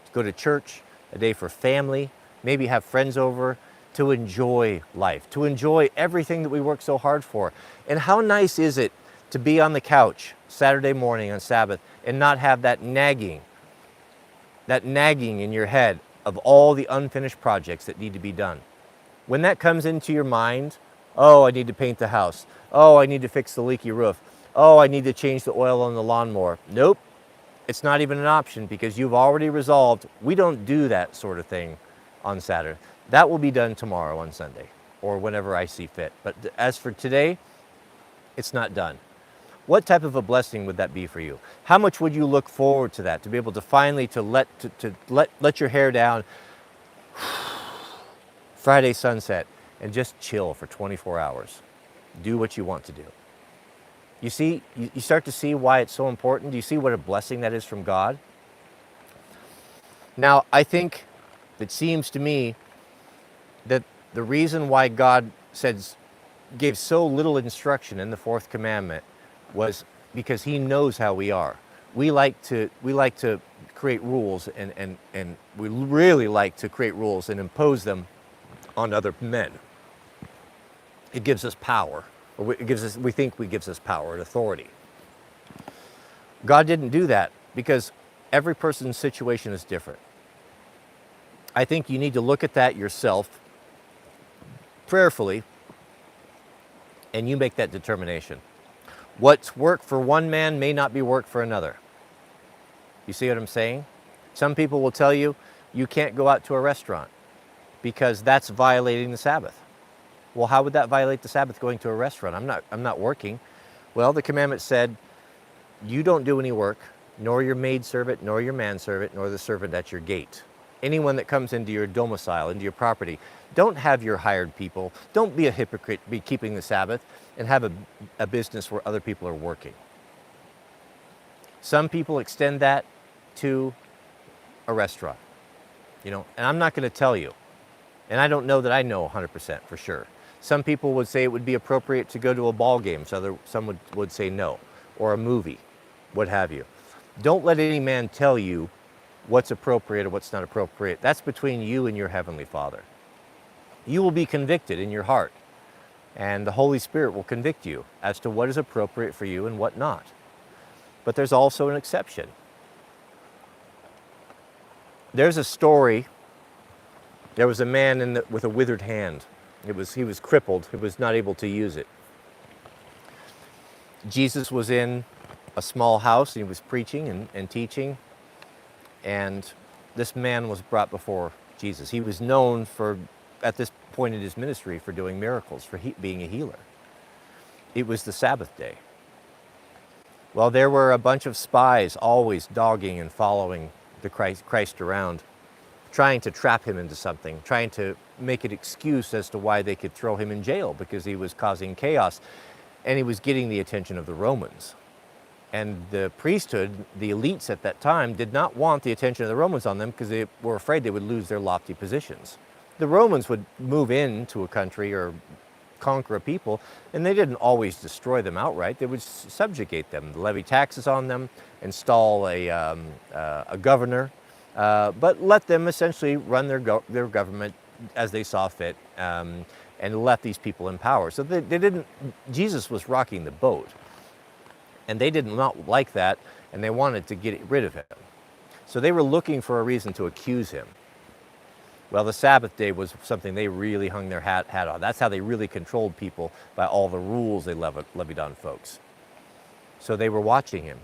to go to church, a day for family, maybe have friends over, to enjoy life, to enjoy everything that we work so hard for. And how nice is it to be on the couch Saturday morning on Sabbath and not have that nagging in your head of all the unfinished projects that need to be done. When that comes into your mind, oh, I need to paint the house. Oh, I need to fix the leaky roof. Oh, I need to change the oil on the lawnmower. Nope, it's not even an option because you've already resolved we don't do that sort of thing on Saturday. That will be done tomorrow on Sunday or whenever I see fit. But as for today, it's not done. What type of a blessing would that be for you? How much would you look forward to that, to be able to finally let your hair down Friday sunset and just chill for 24 hours? Do what you want to do. You see, you start to see why it's so important. Do you see what a blessing that is from God? Now, I think it seems to me that the reason why God gave so little instruction in the fourth commandment was because he knows how we are. We like to create rules and we really like to create rules and impose them on other men. It gives us power. Or we think it gives us power and authority. God didn't do that because every person's situation is different. I think you need to look at that yourself prayerfully and you make that determination. What's work for one man may not be work for another. You see what I'm saying? Some people will tell you, you can't go out to a restaurant because that's violating the Sabbath. Well, how would that violate the Sabbath going to a restaurant? I'm not working. Well, the commandment said, you don't do any work, nor your maidservant, nor your manservant, nor the servant at your gate. Anyone that comes into your domicile, into your property, don't have your hired people. Don't be a hypocrite, be keeping the Sabbath and have a business where other people are working. Some people extend that to a restaurant, and I'm not going to tell you, and I don't know that I know 100% for sure. Some people would say it would be appropriate to go to a ball game, some would say no, or a movie, what have you. Don't let any man tell you what's appropriate or what's not appropriate. That's between you and your Heavenly Father. You will be convicted in your heart, and the Holy Spirit will convict you as to what is appropriate for you and what not. But there's also an exception. There's a story. There was a man with a withered hand. He was crippled. He was not able to use it. Jesus was in a small house. And he was preaching and teaching. And this man was brought before Jesus. He was known at this point in his ministry, for doing miracles, for being a healer. It was the Sabbath day. Well, there were a bunch of spies always dogging and following the Christ around, trying to trap him into something, trying to make an excuse as to why they could throw him in jail because he was causing chaos and he was getting the attention of the Romans. And the priesthood, the elites at that time, did not want the attention of the Romans on them because they were afraid they would lose their lofty positions. The Romans would move into a country or conquer a people, and they didn't always destroy them outright. They would subjugate them, levy taxes on them, install a governor, but let them essentially run their government as they saw fit, and left these people in power. So they didn't. Jesus was rocking the boat, and they did not like that, and they wanted to get rid of him. So they were looking for a reason to accuse him. Well, the Sabbath day was something they really hung their hat on. That's how they really controlled people, by all the rules they levied on folks. So they were watching him.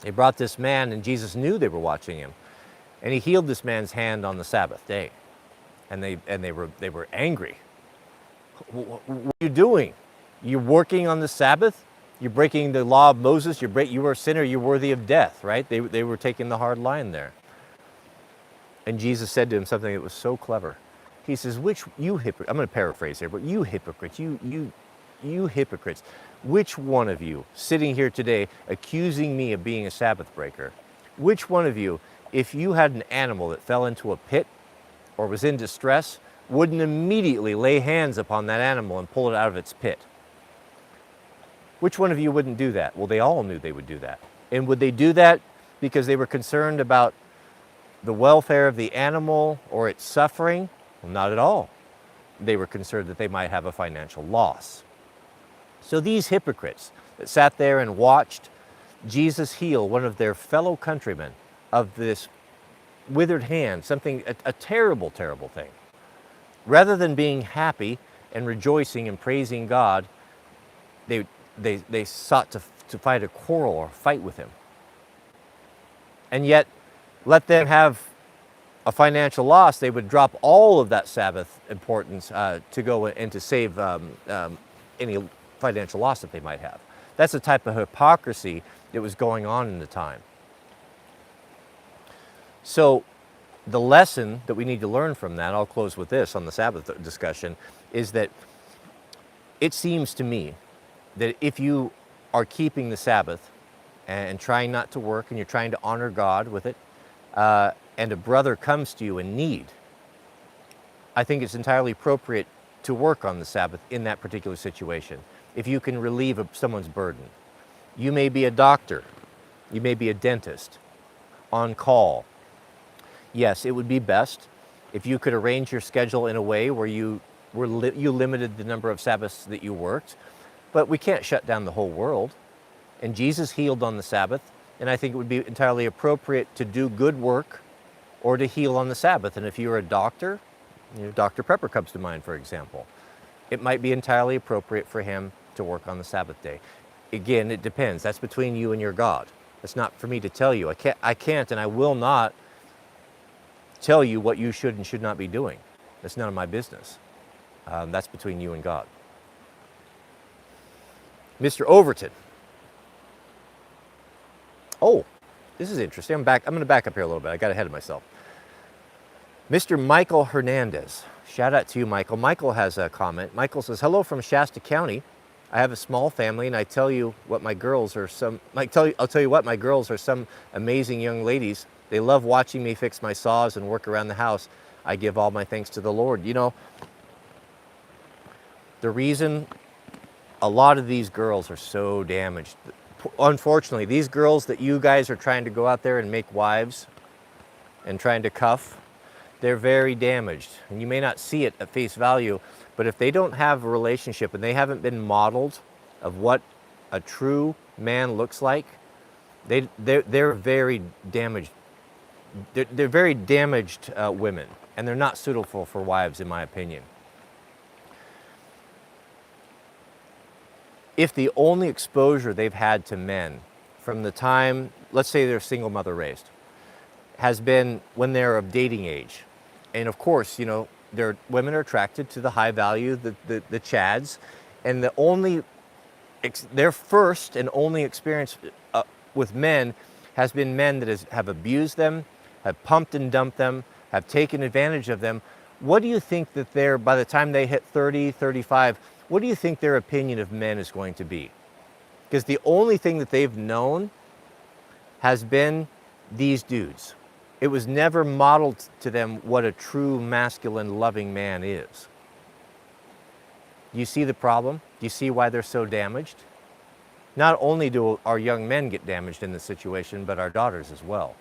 They brought this man, and Jesus knew they were watching him. And he healed this man's hand on the Sabbath day. And they were angry. What are you doing? You're working on the Sabbath? You're breaking the law of Moses? You are a sinner, you're worthy of death, right? They were taking the hard line there. And Jesus said to him something that was so clever. He says, I'm going to paraphrase here, but you hypocrites, you hypocrites, which one of you sitting here today accusing me of being a Sabbath breaker, which one of you, if you had an animal that fell into a pit or was in distress, wouldn't immediately lay hands upon that animal and pull it out of its pit? Which one of you wouldn't do that? Well, they all knew they would do that. And would they do that because they were concerned about the welfare of the animal or its suffering? Well, not at all. They were concerned that they might have a financial loss. So these hypocrites that sat there and watched Jesus heal one of their fellow countrymen of this withered hand, a terrible, terrible thing. Rather than being happy and rejoicing and praising God, they sought to fight a quarrel or fight with him. And yet, let them have a financial loss, they would drop all of that Sabbath importance to go and to save any financial loss that they might have. That's the type of hypocrisy that was going on in the time. So the lesson that we need to learn from that, I'll close with this on the Sabbath discussion, is that it seems to me that if you are keeping the Sabbath and trying not to work and you're trying to honor God with it, and a brother comes to you in need, I think it's entirely appropriate to work on the Sabbath in that particular situation. If you can relieve someone's burden. You may be a doctor, you may be a dentist, on call. Yes, it would be best if you could arrange your schedule in a way where you limited the number of Sabbaths that you worked, but we can't shut down the whole world. And Jesus healed on the Sabbath, and I think it would be entirely appropriate to do good work or to heal on the Sabbath. And if you're a doctor, Dr. Pepper comes to mind, for example. It might be entirely appropriate for him to work on the Sabbath day. Again, it depends. That's between you and your God. It's not for me to tell you. I can't and I will not tell you what you should and should not be doing. That's none of my business. That's between you and God. Mr. Overton. Oh, this is interesting. I'm going to back up here a little bit. I got ahead of myself. Mr. Michael Hernandez. Shout out to you, Michael. Michael has a comment. Michael says, hello from Shasta County. I have a small family, and I tell you what, my girls are some. I'll tell you what, my girls are some amazing young ladies. They love watching me fix my saws and work around the house. I give all my thanks to the Lord. You know, the reason a lot of these girls are so damaged, unfortunately, these girls that you guys are trying to go out there and make wives and trying to cuff, they're very damaged. And you may not see it at face value, but if they don't have a relationship and they haven't been modeled of what a true man looks like, they're very damaged. They're very damaged women, and they're not suitable for wives, in my opinion. If the only exposure they've had to men from the time, let's say they're single mother raised, has been when they're of dating age, and of course, you know, women are attracted to the high value, the chads, and their first and only experience with men has been men that have abused them, have pumped and dumped them, have taken advantage of them. What do you think that by the time they hit 30, 35, what do you think their opinion of men is going to be? Because the only thing that they've known has been these dudes. It was never modeled to them what a true masculine loving man is. Do you see the problem? Do you see why they're so damaged? Not only do our young men get damaged in this situation, but our daughters as well.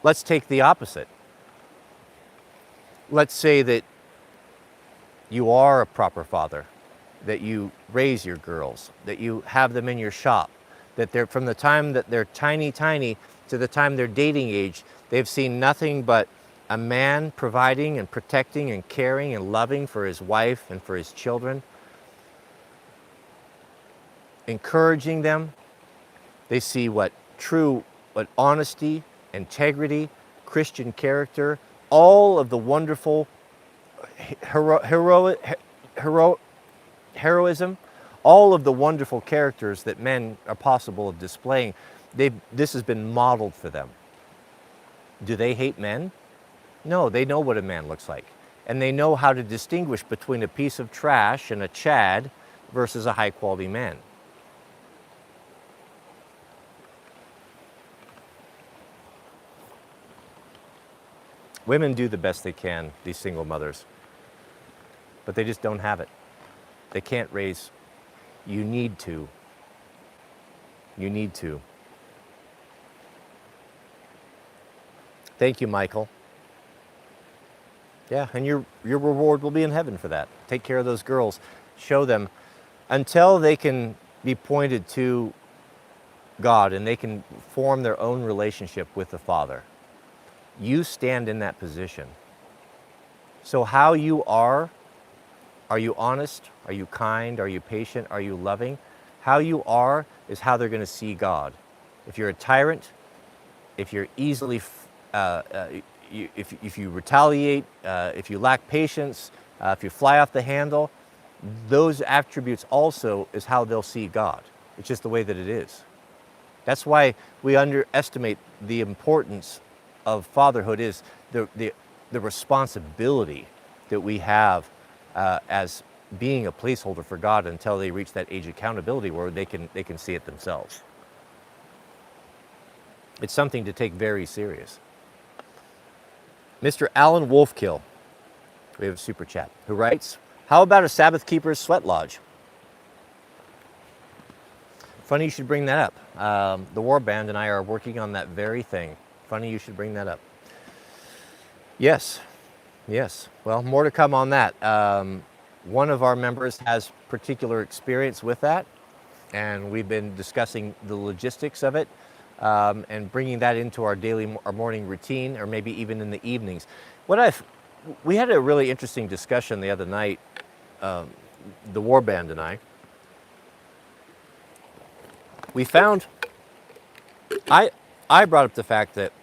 Let's take the opposite. Let's say that you are a proper father, that you raise your girls, that you have them in your shop, that they're from the time that they're tiny to the time they're dating age, they've seen nothing but a man providing and protecting and caring and loving for his wife and for his children, encouraging them. They see what honesty, integrity, Christian character, all of the wonderful heroism, all of the wonderful characters that men are possible of displaying. This has been modeled for them. Do they hate men? No, they know what a man looks like. And they know how to distinguish between a piece of trash and a chad versus a high quality man. Women do the best they can, these single mothers, but they just don't have it. They can't raise. You need to. You need to. Thank you, Michael. Yeah, and your reward will be in heaven for that. Take care of those girls. Show them until they can be pointed to God and they can form their own relationship with the Father. You stand in that position. So how you are you honest? Are you kind? Are you patient? Are you loving? How you are is how they're going to see God. If you're a tyrant, if you're easily, if you retaliate, if you lack patience, if you fly off the handle, those attributes also is how they'll see God. It's just the way that it is. That's why we underestimate the importance of fatherhood is the responsibility that we have as being a placeholder for God until they reach that age of accountability where they can see it themselves. It's something to take very serious. Mr. Alan Wolfkill, we have a super chat, who writes, how about a Sabbath keeper's sweat lodge? Funny you should bring that up. The War Band and I are working on that very thing. Funny you should bring that up. Yes. Well, more to come on that. One of our members has particular experience with that, and we've been discussing the logistics of it and bringing that into our morning routine, or maybe even in the evenings. We had a really interesting discussion the other night, the War Band and I. We found, I brought up the fact that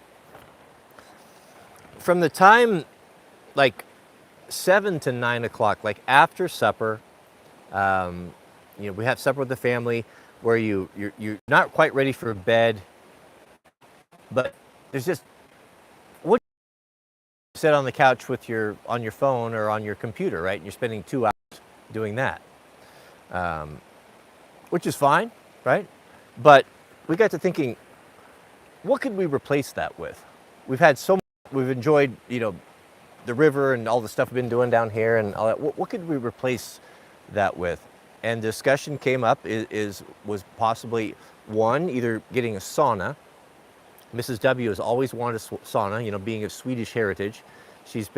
from the time like 7 to 9 o'clock, like after supper, we have supper with the family where you're not quite ready for bed, but there's just, what you sit on the couch with on your phone or on your computer, right? And you're spending 2 hours doing that, which is fine, right? But we got to thinking, what could we replace that with? We've enjoyed, the river and all the stuff we've been doing down here and all that. What could we replace that with? And discussion came up was possibly one, either getting a sauna. Mrs. W has always wanted a sauna, being of Swedish heritage. She's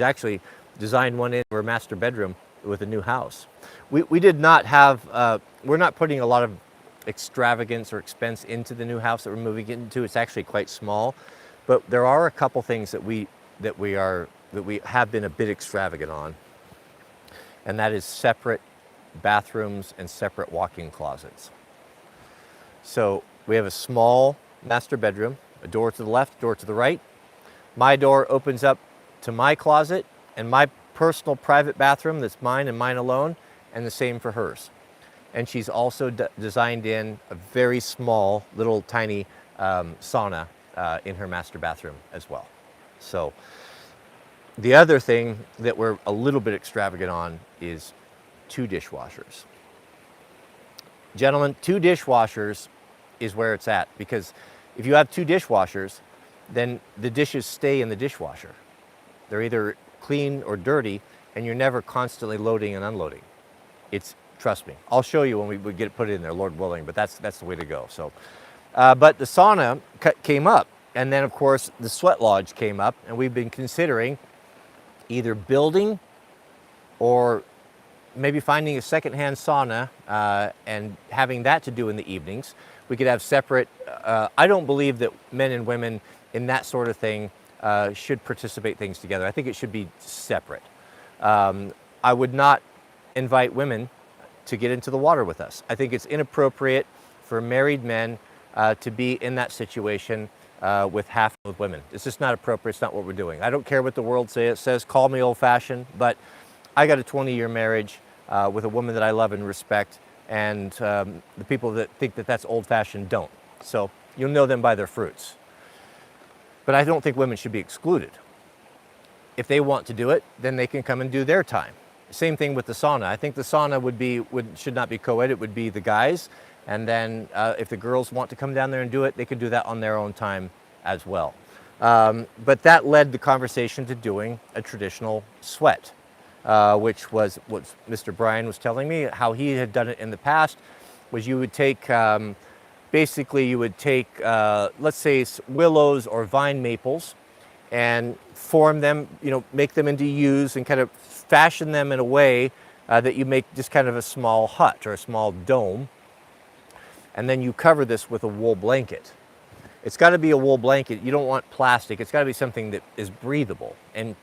actually designed one in her master bedroom with a new house. We did not have, we're not putting a lot of extravagance or expense into the new house that we're moving into. It's actually quite small, but there are a couple things that we have been a bit extravagant on, and that is separate bathrooms and separate walk-in closets. So we have a small master bedroom, a door to the left, door to the right. My door opens up to my closet and my personal private bathroom that's mine and mine alone, and the same for hers. And she's also designed in a very small, little tiny sauna in her master bathroom as well. So the other thing that we're a little bit extravagant on is 2 dishwashers. Gentlemen, 2 dishwashers is where it's at, because if you have 2 dishwashers, then the dishes stay in the dishwasher. They're either clean or dirty, and you're never constantly loading and unloading. Trust me, I'll show you when we get it put in there, Lord willing, but that's the way to go. So, but the sauna came up, and then of course the sweat lodge came up, and we've been considering either building or maybe finding a secondhand sauna and having that to do in the evenings. We could have separate, I don't believe that men and women in that sort of thing should participate things together. I think it should be separate. I would not invite women to get into the water with us. I think it's inappropriate for married men to be in that situation with half of women. It's just not appropriate. It's not what we're doing. I don't care what the world says. Call me old-fashioned, but I got a 20-year marriage with a woman that I love and respect, and the people that think that that's old-fashioned don't. So you'll know them by their fruits. But I don't think women should be excluded. If they want to do it, then they can come and do their time. Same thing with the sauna. I think the sauna should not be co-ed. It would be the guys, and then if the girls want to come down there and do it, they could do that on their own time as well. But that led the conversation to doing a traditional sweat, which was what Mr. Brian was telling me, how he had done it in the past, was you would take, basically you would take, let's say willows or vine maples, and form them, make them into U's and kind of fashion them in a way that you make just kind of a small hut or a small dome. And then you cover this with a wool blanket. It's got to be a wool blanket. You don't want plastic. It's got to be something that is breathable. And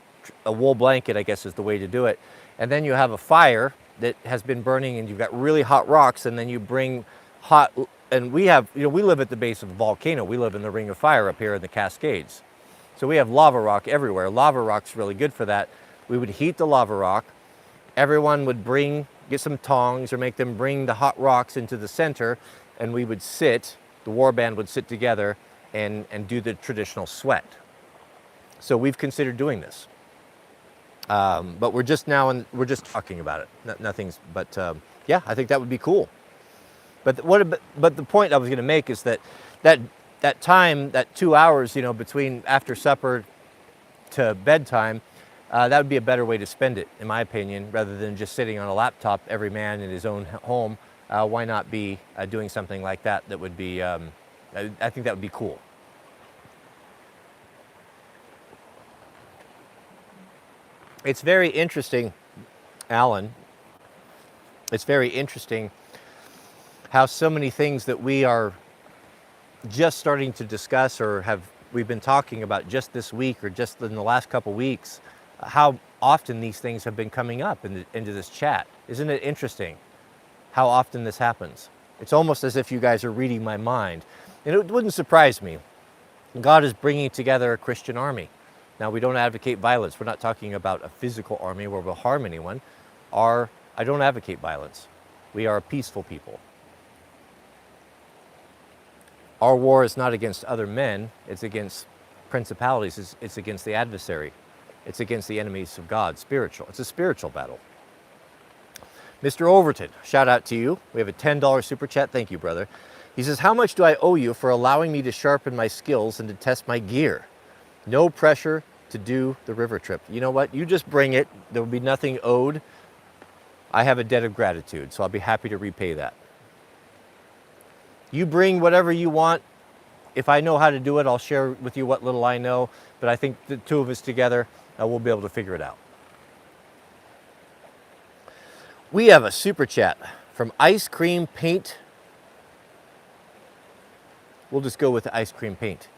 a wool blanket, I guess is the way to do it. And then you have a fire that has been burning and you've got really hot rocks, and then you bring hot, and we have, we live at the base of a volcano. We live in the Ring of Fire up here in the Cascades. So we have lava rock everywhere. Lava rock's really good for that. We would heat the lava rock. Everyone would get some tongs or make them bring the hot rocks into the center, and we would sit, the war band would sit together and do the traditional sweat. So we've considered doing this. But we're just talking about it. Nothing's, but yeah, I think that would be cool. But the point I was going to make is that time, that 2 hours, between after supper to bedtime, that would be a better way to spend it, in my opinion, rather than just sitting on a laptop, every man in his own home. Why not be doing something like that? That would be, I think that would be cool. It's very interesting, Alan. It's very interesting how so many things that we are just starting to discuss or we've been talking about just this week or just in the last couple weeks, how often these things have been coming up into this chat. Isn't it interesting how often this happens? It's almost as if you guys are reading my mind. And it wouldn't surprise me. God is bringing together a Christian army. Now, we don't advocate violence. We're not talking about a physical army where we'll harm anyone. I don't advocate violence. We are a peaceful people. Our war is not against other men. It's against principalities. It's against the adversary. It's against the enemies of God, spiritual. It's a spiritual battle. Mr. Overton, shout out to you. We have a $10 super chat. Thank you, brother. He says, how much do I owe you for allowing me to sharpen my skills and to test my gear? No pressure to do the river trip. You know what? You just bring it. There will be nothing owed. I have a debt of gratitude, so I'll be happy to repay that. You bring whatever you want. If I know how to do it, I'll share with you what little I know. But I think the two of us together, we'll be able to figure it out. We have a super chat from Ice Cream Paint. We'll just go with the Ice Cream Paint.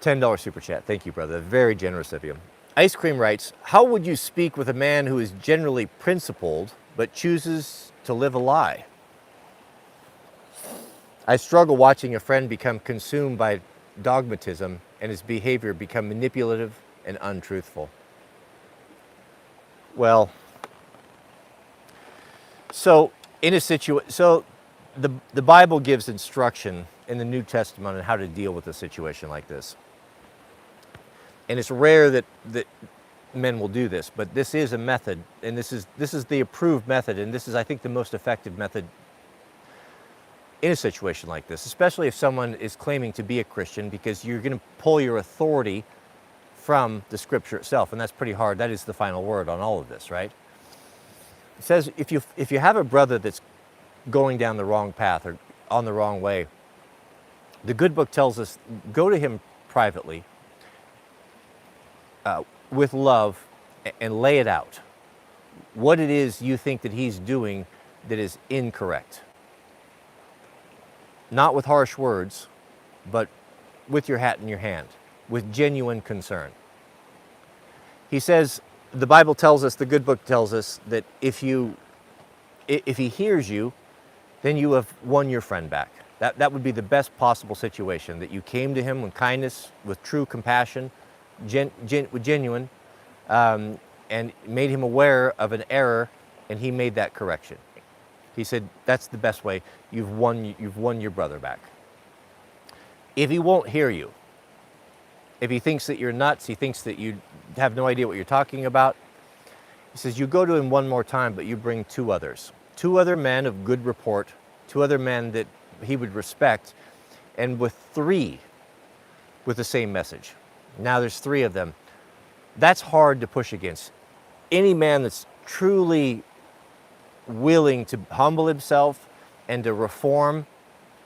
$10 super chat. Thank you, brother. Very generous of you. Ice Cream writes, how would you speak with a man who is generally principled but chooses to live a lie? I struggle watching a friend become consumed by dogmatism and his behavior become manipulative and untruthful. Well, so the Bible gives instruction in the New Testament on how to deal with a situation like this. And it's rare that men will do this, but this is a method, and this is the approved method, and this is, I think, the most effective method in a situation like this, especially if someone is claiming to be a Christian, because you're going to pull your authority from the Scripture itself, and that's pretty hard. That is the final word on all of this, right? It says if you have a brother that's going down the wrong path or on the wrong way, the good book tells us, go to him privately with love and lay it out. What it is you think that he's doing that is incorrect. Not with harsh words, but with your hat in your hand, with genuine concern. He says, the Bible tells us, the good book tells us, that if he hears you, then you have won your friend back. That would be the best possible situation, that you came to him with kindness, with true compassion, with genuine, and made him aware of an error, and he made that correction. He said, that's the best way. You've won your brother back. If he won't hear you, if he thinks that you're nuts, he thinks that you have no idea what you're talking about, he says, you go to him one more time, but you bring two others. Two other men of good report, two other men that he would respect, and with three with the same message. Now there's three of them. That's hard to push against. Any man that's truly willing to humble himself and to reform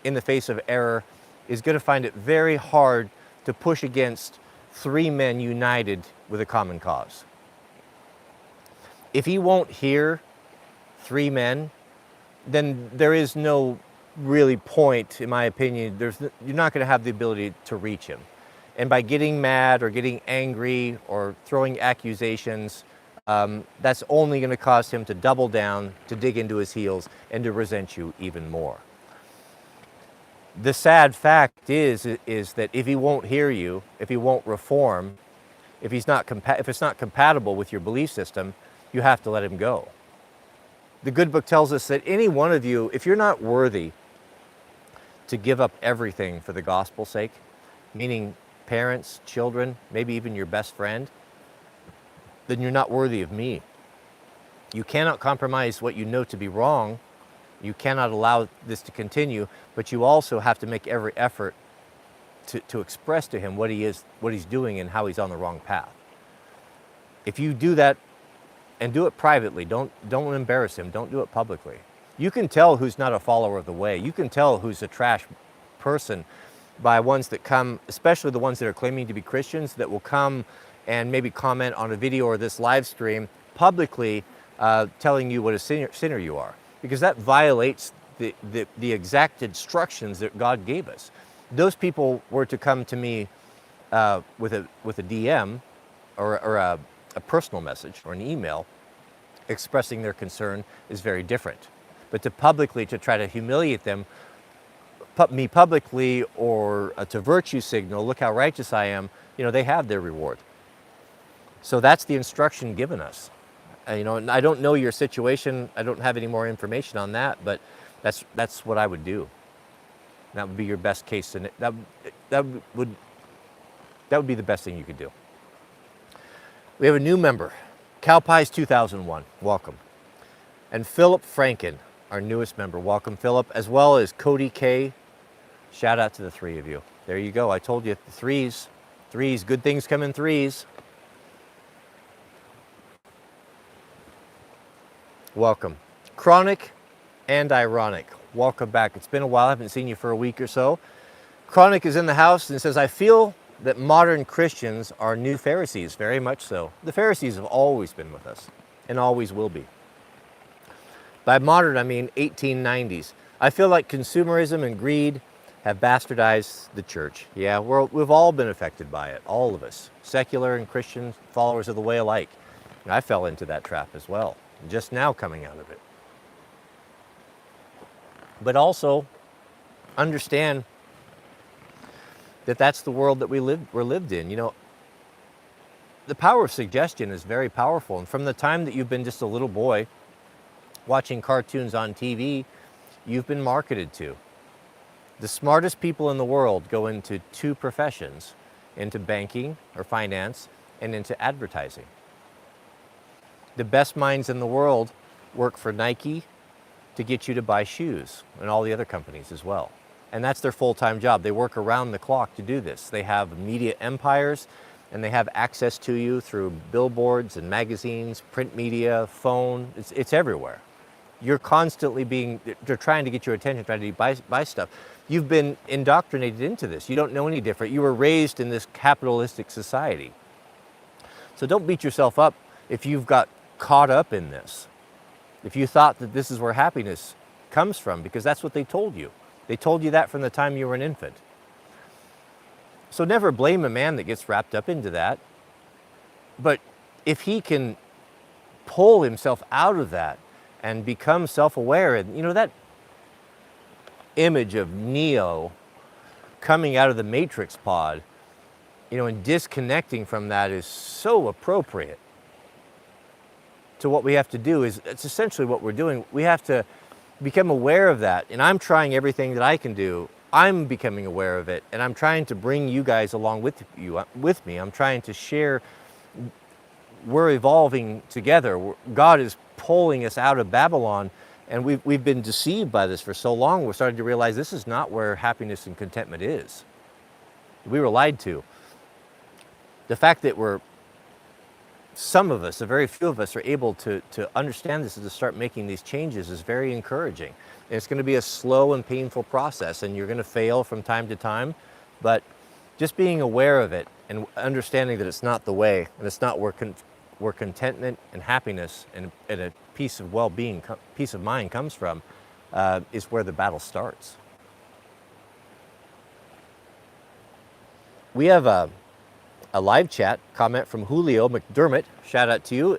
in the face of error is going to find it very hard to push against three men united with a common cause. If he won't hear three men, then there is no really point, in my opinion. You're not going to have the ability to reach him. And by getting mad or getting angry or throwing accusations, that's only going to cause him to double down, to dig into his heels, and to resent you even more. The sad fact is that if he won't hear you, if he won't reform, if it's not compatible with your belief system, you have to let him go. The good book tells us that any one of you, if you're not worthy to give up everything for the gospel's sake, meaning parents, children, maybe even your best friend, then you're not worthy of me. You cannot compromise what you know to be wrong. You cannot allow this to continue, but you also have to make every effort to express to him what he's doing and how he's on the wrong path. If you do that, and do it privately, don't embarrass him, don't do it publicly. You can tell who's not a follower of the way. You can tell who's a trash person by ones that come, especially the ones that are claiming to be Christians, that will come and maybe comment on a video or this live stream publicly telling you what a sinner you are. Because that violates the exact instructions that God gave us. Those people were to come to me with a DM or a personal message or an email expressing their concern is very different. But to try to humiliate them, me publicly, or to virtue signal, look how righteous I am, they have their reward. So that's the instruction given us. And I don't know your situation. I don't have any more information on that, but that's what I would do. That would be your best case. That would be the best thing you could do. We have a new member, Cowpies 2001, welcome. And Philip Franken, our newest member, welcome Philip, as well as Cody K. Shout out to the three of you. There you go, I told you, the threes, good things come in threes. Welcome. Chronic and Ironic, welcome back. It's been a while, I haven't seen you for a week or so. Chronic is in the house and says, I feel that modern Christians are new Pharisees, very much so. The Pharisees have always been with us and always will be. By modern, I mean 1890s. I feel like consumerism and greed have bastardized the church. Yeah, we've all been affected by it, all of us, secular and Christian followers of the way alike. And I fell into that trap as well, just now coming out of it. But also understand that that's the world that we're lived in. The power of suggestion is very powerful. And from the time that you've been just a little boy watching cartoons on TV, you've been marketed to. The smartest people in the world go into two professions, into banking or finance and into advertising. The best minds in the world work for Nike to get you to buy shoes, and all the other companies as well. And that's their full-time job. They work around the clock to do this. They have media empires, and they have access to you through billboards and magazines, print media, phone. It's everywhere. You're constantly they're trying to get your attention, trying to buy stuff. You've been indoctrinated into this. You don't know any different. You were raised in this capitalistic society. So don't beat yourself up if you've got caught up in this. If you thought that this is where happiness comes from, because that's what they told you. They told you that from the time you were an infant. So never blame a man that gets wrapped up into that. But if he can pull himself out of that and become self-aware, and that image of Neo coming out of the Matrix pod, and disconnecting from that is so appropriate to what we have to do. It's essentially what we're doing. We have to become aware of that, and I'm trying everything that I can do. I'm becoming aware of it, and I'm trying to bring you guys along with me. I'm trying to share. We're evolving together. God is pulling us out of Babylon, and we've been deceived by this for so long. We're starting to realize this is not where happiness and contentment is. We were lied to. The fact that some of us, a very few of us, are able to understand this and to start making these changes is very encouraging. And it's going to be a slow and painful process, and you're going to fail from time to time, but just being aware of it and understanding that it's not the way, and it's not where contentment and happiness and a peace of well-being, peace of mind comes from, is where the battle starts. We have a live chat comment from Julio McDermott. Shout out to you.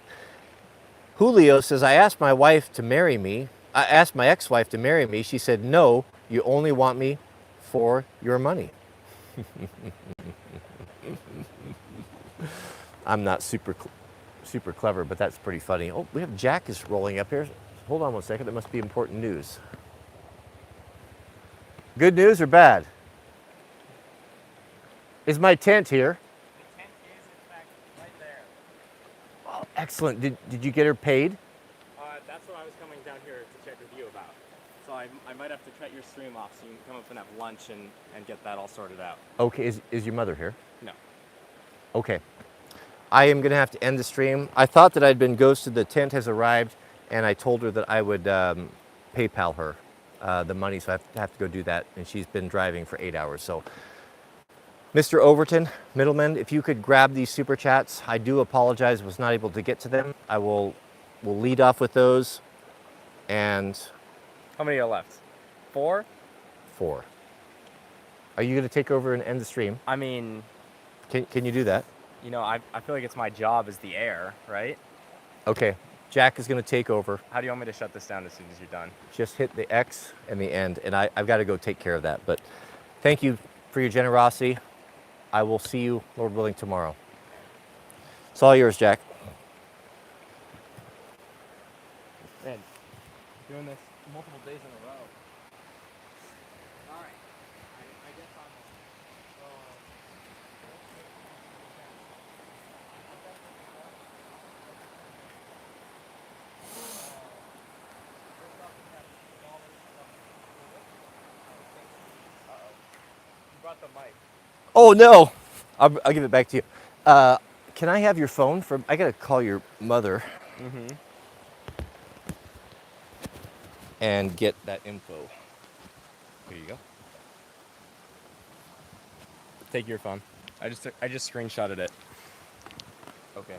Julio says, I asked my wife to marry me. I asked my ex-wife to marry me. She said, no, you only want me for your money. I'm not super clever, but that's pretty funny. Oh, we have Jack is rolling up here. Hold on one second. That must be important news. Good news or bad? Is my tent here? The tent is, in fact, right there. Oh, excellent. Did you get her paid? That's what I was coming down here to check with you about. So I might have to cut your stream off so you can come up and have lunch and get that all sorted out. Okay, is your mother here? No. Okay. I am going to have to end the stream. I thought that I'd been ghosted. The tent has arrived, and I told her that I would PayPal her the money, so I have to go do that. And she's been driving for 8 hours. So, Mr. Overton, Middleman, if you could grab these super chats. I do apologize, was not able to get to them. I will lead off with those. And How many are left? 4? 4. Are you going to take over and end the stream? I mean, Can you do that? you know, I feel like it's my job as the heir, right? Okay. Jack is going to take over. How do you want me to shut this down as soon as you're done? Just hit the X and the end, and I've got to go take care of that. But thank you for your generosity. I will see you, Lord willing, tomorrow. It's all yours, Jack. Man, doing this multiple days in a row. All right. I guess I'm... You brought the mic. Oh, no. I'll give it back to you. Can I have your phone? I got to call your mother and get that info. Here you go. Take your phone. I just screenshotted it. Okay.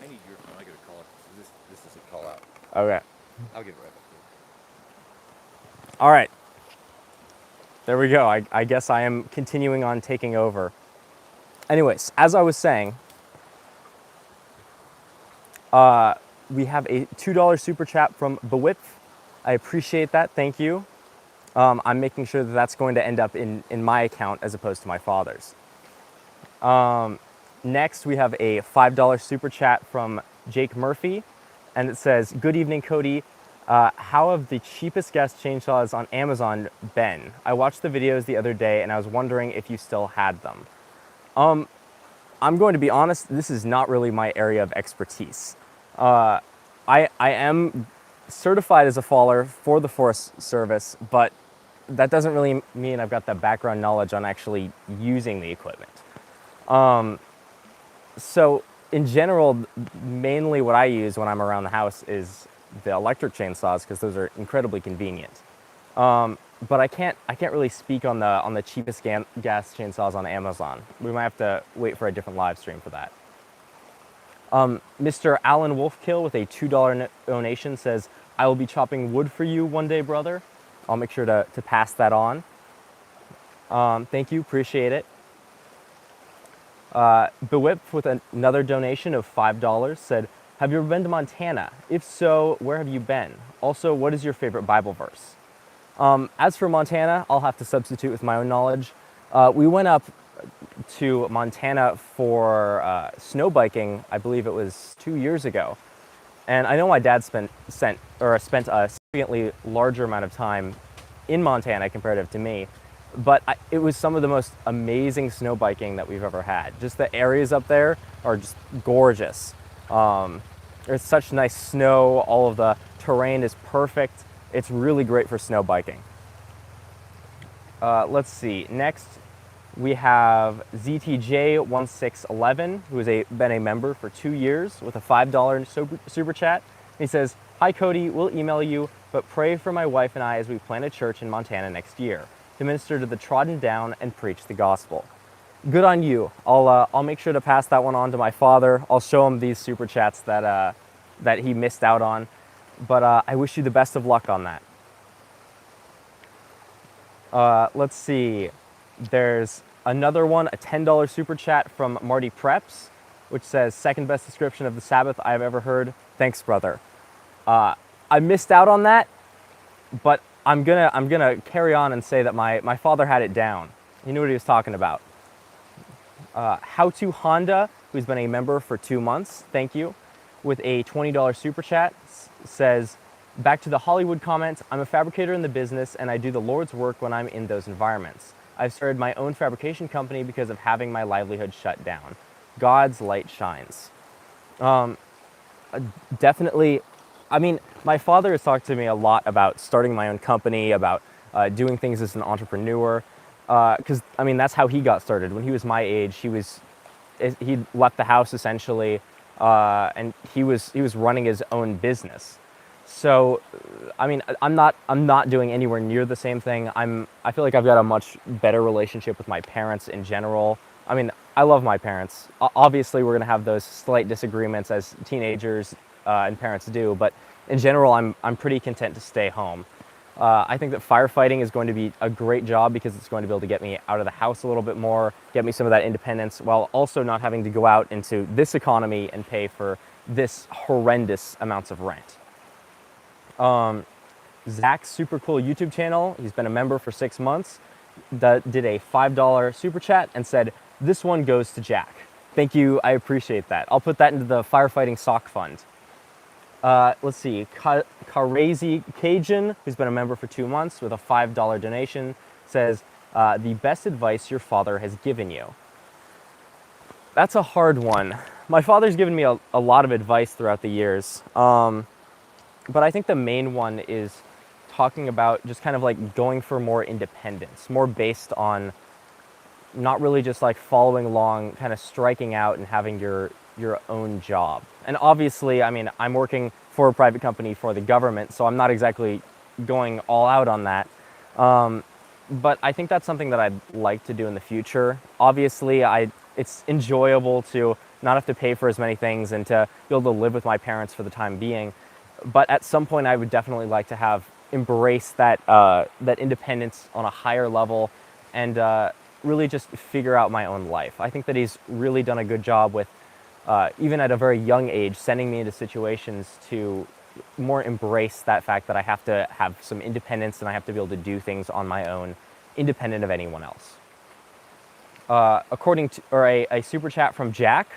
I need your phone. I got to call it. This is a call out. Okay. I'll give it right back to you. All right. There we go. I guess I am continuing on taking over. Anyways, as I was saying, we have a $2 super chat from Bewip. I appreciate that. Thank you. I'm making sure that that's going to end up in my account as opposed to my father's. Next, we have a $5 super chat from Jake Murphy, and it says, "Good evening, Cody. How have the cheapest gas chainsaws on Amazon been? I watched the videos the other day, and I was wondering if you still had them." I'm going to be honest, this is not really my area of expertise. I am certified as a faller for the Forest Service, but that doesn't really mean I've got the background knowledge on actually using the equipment. So in general, mainly what I use when I'm around the house is the electric chainsaws because those are incredibly convenient. But I can't really speak on the cheapest gas chainsaws on Amazon. We might have to wait for a different live stream for that. Mr. Alan Wolfkill with a $2 donation says, "I will be chopping wood for you one day, brother." I'll make sure to pass that on. Thank you, appreciate it. Bewip with another donation of $5 said, "Have you ever been to Montana? If so, where have you been? Also, what is your favorite Bible verse?" As for Montana, I'll have to substitute with my own knowledge. We went up to Montana for snow biking, I believe it was 2 years ago. And I know my dad spent a significantly larger amount of time in Montana comparative to me, but it was some of the most amazing snow biking that we've ever had. Just the areas up there are just gorgeous. There's such nice snow, all of the terrain is perfect. It's really great for snow biking. Let's see, next we have ZTJ1611, who has been a member for 2 years with a $5 super chat. He says, "Hi Cody, we'll email you, but pray for my wife and I as we plant a church in Montana next year to minister to the trodden down and preach the gospel." Good on you. I'll make sure to pass that one on to my father. I'll show him these super chats that he missed out on. but I wish you the best of luck on that. Let's see. There's another one, a $10 super chat from Marty Preps, which says, second best description of the Sabbath I've ever heard. Thanks, brother. I missed out on that, but I'm gonna carry on and say that my father had it down. He knew what he was talking about. How to Honda, who's been a member for 2 months, thank you, with a $20 super chat, says, back to the Hollywood comment, I'm a fabricator in the business and I do the Lord's work when I'm in those environments. I've started my own fabrication company because of having my livelihood shut down. God's light shines. Definitely, I mean, my father has talked to me a lot about starting my own company, about doing things as an entrepreneur, because, I mean, that's how he got started. When he was my age, he left the house essentially, and he was running his own business. So, I mean, I'm not doing anywhere near the same thing. I feel like I've got a much better relationship with my parents in general. I mean, I love my parents. Obviously, we're gonna have those slight disagreements as teenagers and parents do, but in general, I'm pretty content to stay home. I think that firefighting is going to be a great job because it's going to be able to get me out of the house a little bit more, get me some of that independence, while also not having to go out into this economy and pay for this horrendous amounts of rent. Zach's super cool YouTube channel, he's been a member for 6 months, did a $5 super chat and said, this one goes to Jack. Thank you, I appreciate that. I'll put that into the firefighting sock fund. Let's see, Crazy Cajun, who's been a member for 2 months with a $5 donation, says, the best advice your father has given you. That's a hard one. My father's given me a lot of advice throughout the years. But I think the main one is talking about just kind of like going for more independence, more based on not really just like following along, kind of striking out and having your own job. And obviously, I mean, I'm working for a private company for the government, so I'm not exactly going all out on that. But I think that's something that I'd like to do in the future. Obviously, it's enjoyable to not have to pay for as many things and to be able to live with my parents for the time being. But at some point, I would definitely like to have embraced that independence on a higher level and really just figure out my own life. I think that he's really done a good job with, even at a very young age, sending me into situations to more embrace that fact that I have to have some independence and I have to be able to do things on my own, independent of anyone else. A super chat from Jack,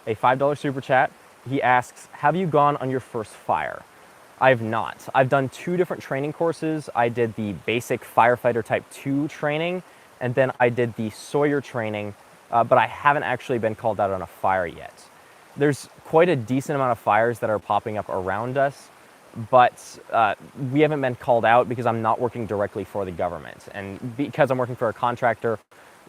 a $5 super chat, he asks, have you gone on your first fire? I've not. I've done 2 different training courses. I did the basic firefighter type 2 training, and then I did the Sawyer training, but I haven't actually been called out on a fire yet. There's quite a decent amount of fires that are popping up around us, but we haven't been called out because I'm not working directly for the government. And because I'm working for a contractor,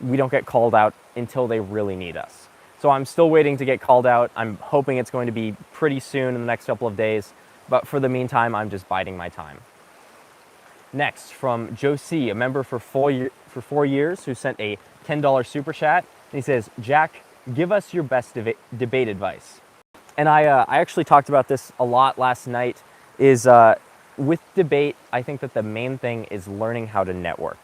we don't get called out until they really need us. So I'm still waiting to get called out. I'm hoping it's going to be pretty soon in the next couple of days. But for the meantime, I'm just biding my time. Next, from Joe C., a member for 4 years, who sent a $10 super chat. And he says, Jack, give us your best debate advice. And I actually talked about this a lot last night, is with debate, I think that the main thing is learning how to network.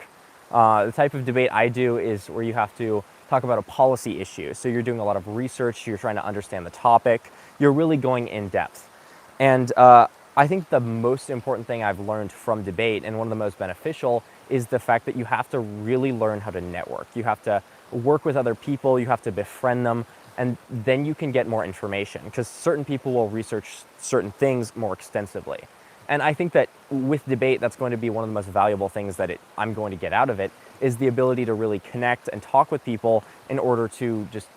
The type of debate I do is where you have to talk about a policy issue. So you're doing a lot of research, you're trying to understand the topic, you're really going in depth. And I think the most important thing I've learned from debate, and one of the most beneficial, is the fact that you have to really learn how to network. You have to work with other people, you have to befriend them, and then you can get more information, because certain people will research certain things more extensively. And I think that with debate, that's going to be one of the most valuable things that I'm going to get out of it, is the ability to really connect and talk with people in order to just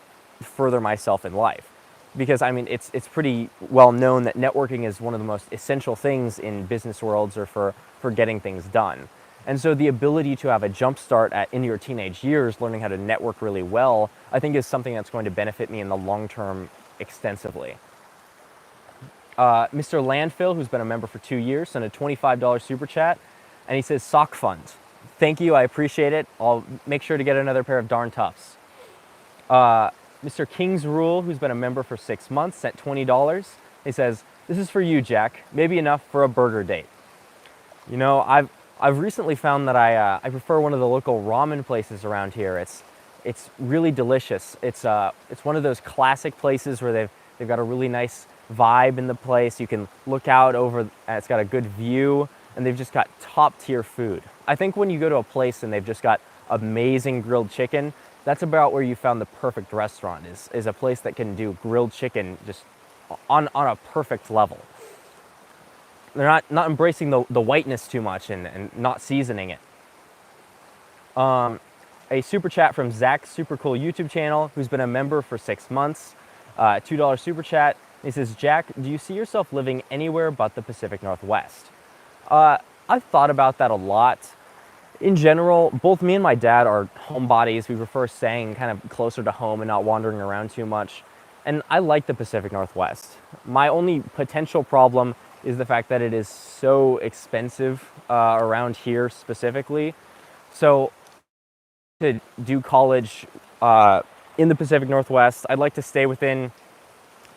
further myself in life. Because I mean, it's pretty well known that networking is one of the most essential things in business worlds or for getting things done. And so the ability to have a jump start in your teenage years, learning how to network really well, I think is something that's going to benefit me in the long term extensively. Mr. Landfill, who's been a member for 2 years, sent a $25 super chat, and he says, sock fund. Thank you, I appreciate it. I'll make sure to get another pair of darn toughs. Mr. King's Rule, who's been a member for 6 months, sent $20. He says, This is for you, Jack. Maybe enough for a burger date. You know, I've recently found that I prefer one of the local ramen places around here. It's really delicious. It's one of those classic places where they've got a really nice vibe in the place. You can look out over. It's got a good view, and they've just got top tier food. I think when you go to a place and they've just got amazing grilled chicken, that's about where you found the perfect restaurant. Is a place that can do grilled chicken just on a perfect level. They're not embracing the whiteness too much and not seasoning it. A super chat from Zach's super cool YouTube channel, who's been a member for 6 months. $2 super chat. He says, Jack, do you see yourself living anywhere but the Pacific Northwest? I've thought about that a lot. In general, both me and my dad are homebodies. We prefer staying kind of closer to home and not wandering around too much. And I like the Pacific Northwest. My only potential problem is the fact that it is so expensive around here specifically. So to do college in the Pacific Northwest, I'd like to stay within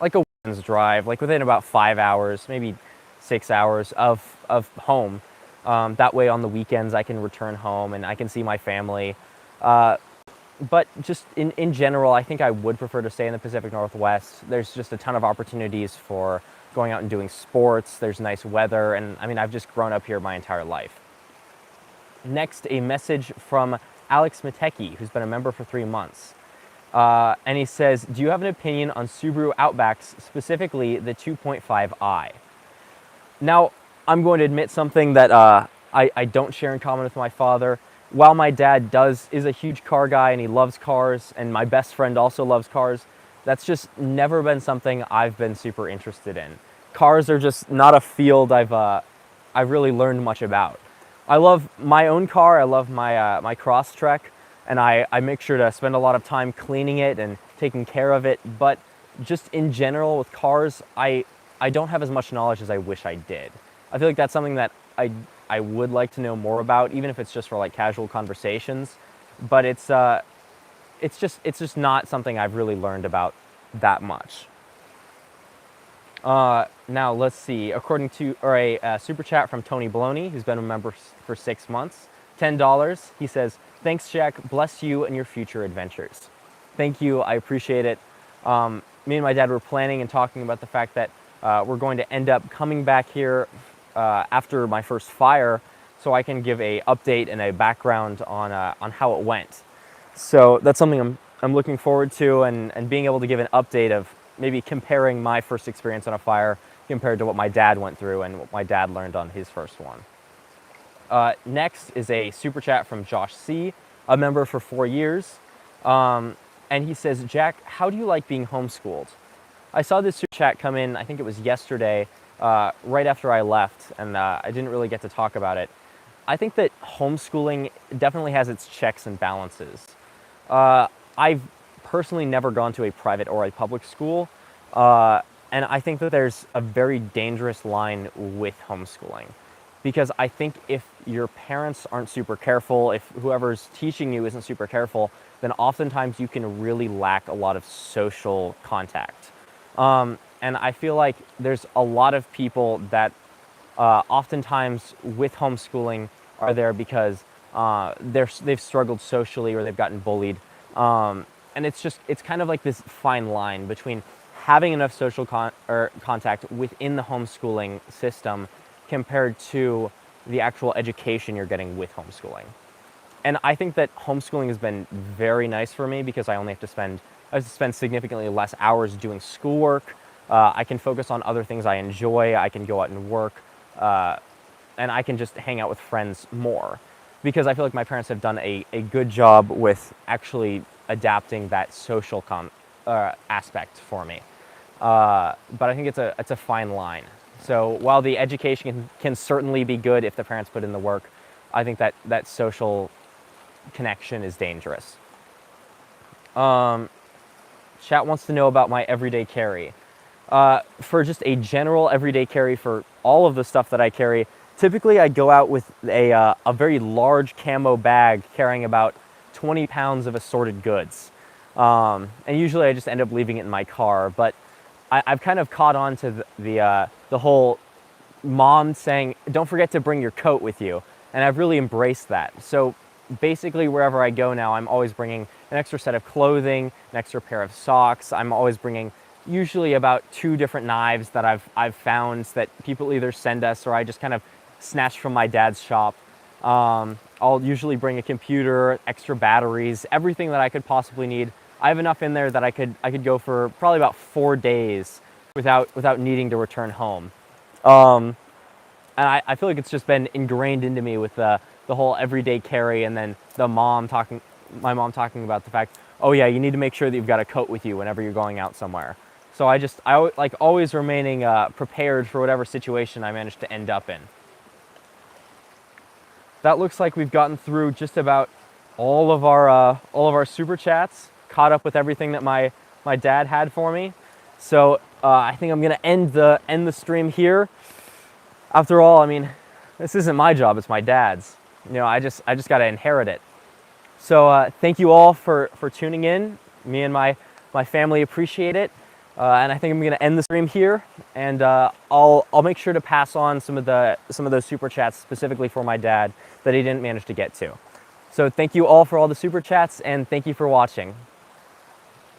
like a weekend's drive, like within about 5 hours, maybe 6 hours of home. That way on the weekends I can return home and I can see my family. But just in general, I think I would prefer to stay in the Pacific Northwest. There's just a ton of opportunities for going out and doing sports. There's nice weather, and I mean, I've just grown up here my entire life. Next, a message from Alex Matecki, who's been a member for 3 months. And he says, do you have an opinion on Subaru Outbacks, specifically the 2.5i? Now, I'm going to admit something that I don't share in common with my father. While my dad is a huge car guy and he loves cars, and my best friend also loves cars, that's just never been something I've been super interested in. Cars are just not a field I've really learned much about. I love my own car. I love my Crosstrek, and I make sure to spend a lot of time cleaning it and taking care of it. But just in general with cars, I don't have as much knowledge as I wish I did. I feel like that's something that I would like to know more about, even if it's just for like casual conversations. But it's just not something I've really learned about that much. Now let's see. According to a super chat from Tony Baloney, who's been a member for 6 months, $10. He says, "Thanks, Jack. Bless you and your future adventures." Thank you. I appreciate it. Me and my dad were planning and talking about the fact that we're going to end up coming back here after my first fire, so I can give a update and a background on how it went. So that's something I'm looking forward to, and being able to give an update of maybe comparing my first experience on a fire compared to what my dad went through and what my dad learned on his first one. Next is a super chat from Josh C., a member for 4 years. And he says, Jack, how do you like being homeschooled? I saw this super chat come in, I think it was yesterday, right after I left, and I didn't really get to talk about it. I think that homeschooling definitely has its checks and balances. I've personally never gone to a private or a public school, and I think that there's a very dangerous line with homeschooling, because I think if your parents aren't super careful, if whoever's teaching you isn't super careful, then oftentimes you can really lack a lot of social contact. And I feel like there's a lot of people that oftentimes with homeschooling are there because they've struggled socially or they've gotten bullied. And it's kind of like this fine line between having enough social contact within the homeschooling system compared to the actual education you're getting with homeschooling. And I think that homeschooling has been very nice for me because I have to spend significantly less hours doing schoolwork. I can focus on other things I enjoy. I can go out and work, and I can just hang out with friends more, because I feel like my parents have done a good job with actually adapting that social aspect for me. But I think it's a fine line. So while the education can certainly be good if the parents put in the work, I think that social connection is dangerous. Chat wants to know about my everyday carry. For just a general everyday carry for all of the stuff that I carry, typically I go out with a very large camo bag carrying about 20 pounds of assorted goods. And usually I just end up leaving it in my car, but I've kind of caught on to the the whole mom saying, don't forget to bring your coat with you. And I've really embraced that. So basically wherever I go now, I'm always bringing an extra set of clothing, an extra pair of socks. I'm always bringing usually about 2 different knives that I've found that people either send us or I just kind of snatch from my dad's shop. I'll usually bring a computer, extra batteries, everything that I could possibly need. I have enough in there that I could go for probably about 4 days without needing to return home. And I feel like it's just been ingrained into me with the whole everyday carry, and then my mom talking about the fact, oh yeah, you need to make sure that you've got a coat with you whenever you're going out somewhere. So I like always remaining prepared for whatever situation I manage to end up in. That looks like we've gotten through just about all of our super chats, caught up with everything that my dad had for me. So I think I'm gonna end the stream here. After all, I mean, this isn't my job, it's my dad's. You know, I just got to inherit it. So thank you all for tuning in. Me and my family appreciate it. And I think I'm going to end the stream here, and I'll make sure to pass on some of those super chats specifically for my dad that he didn't manage to get to. So thank you all for all the super chats, and thank you for watching.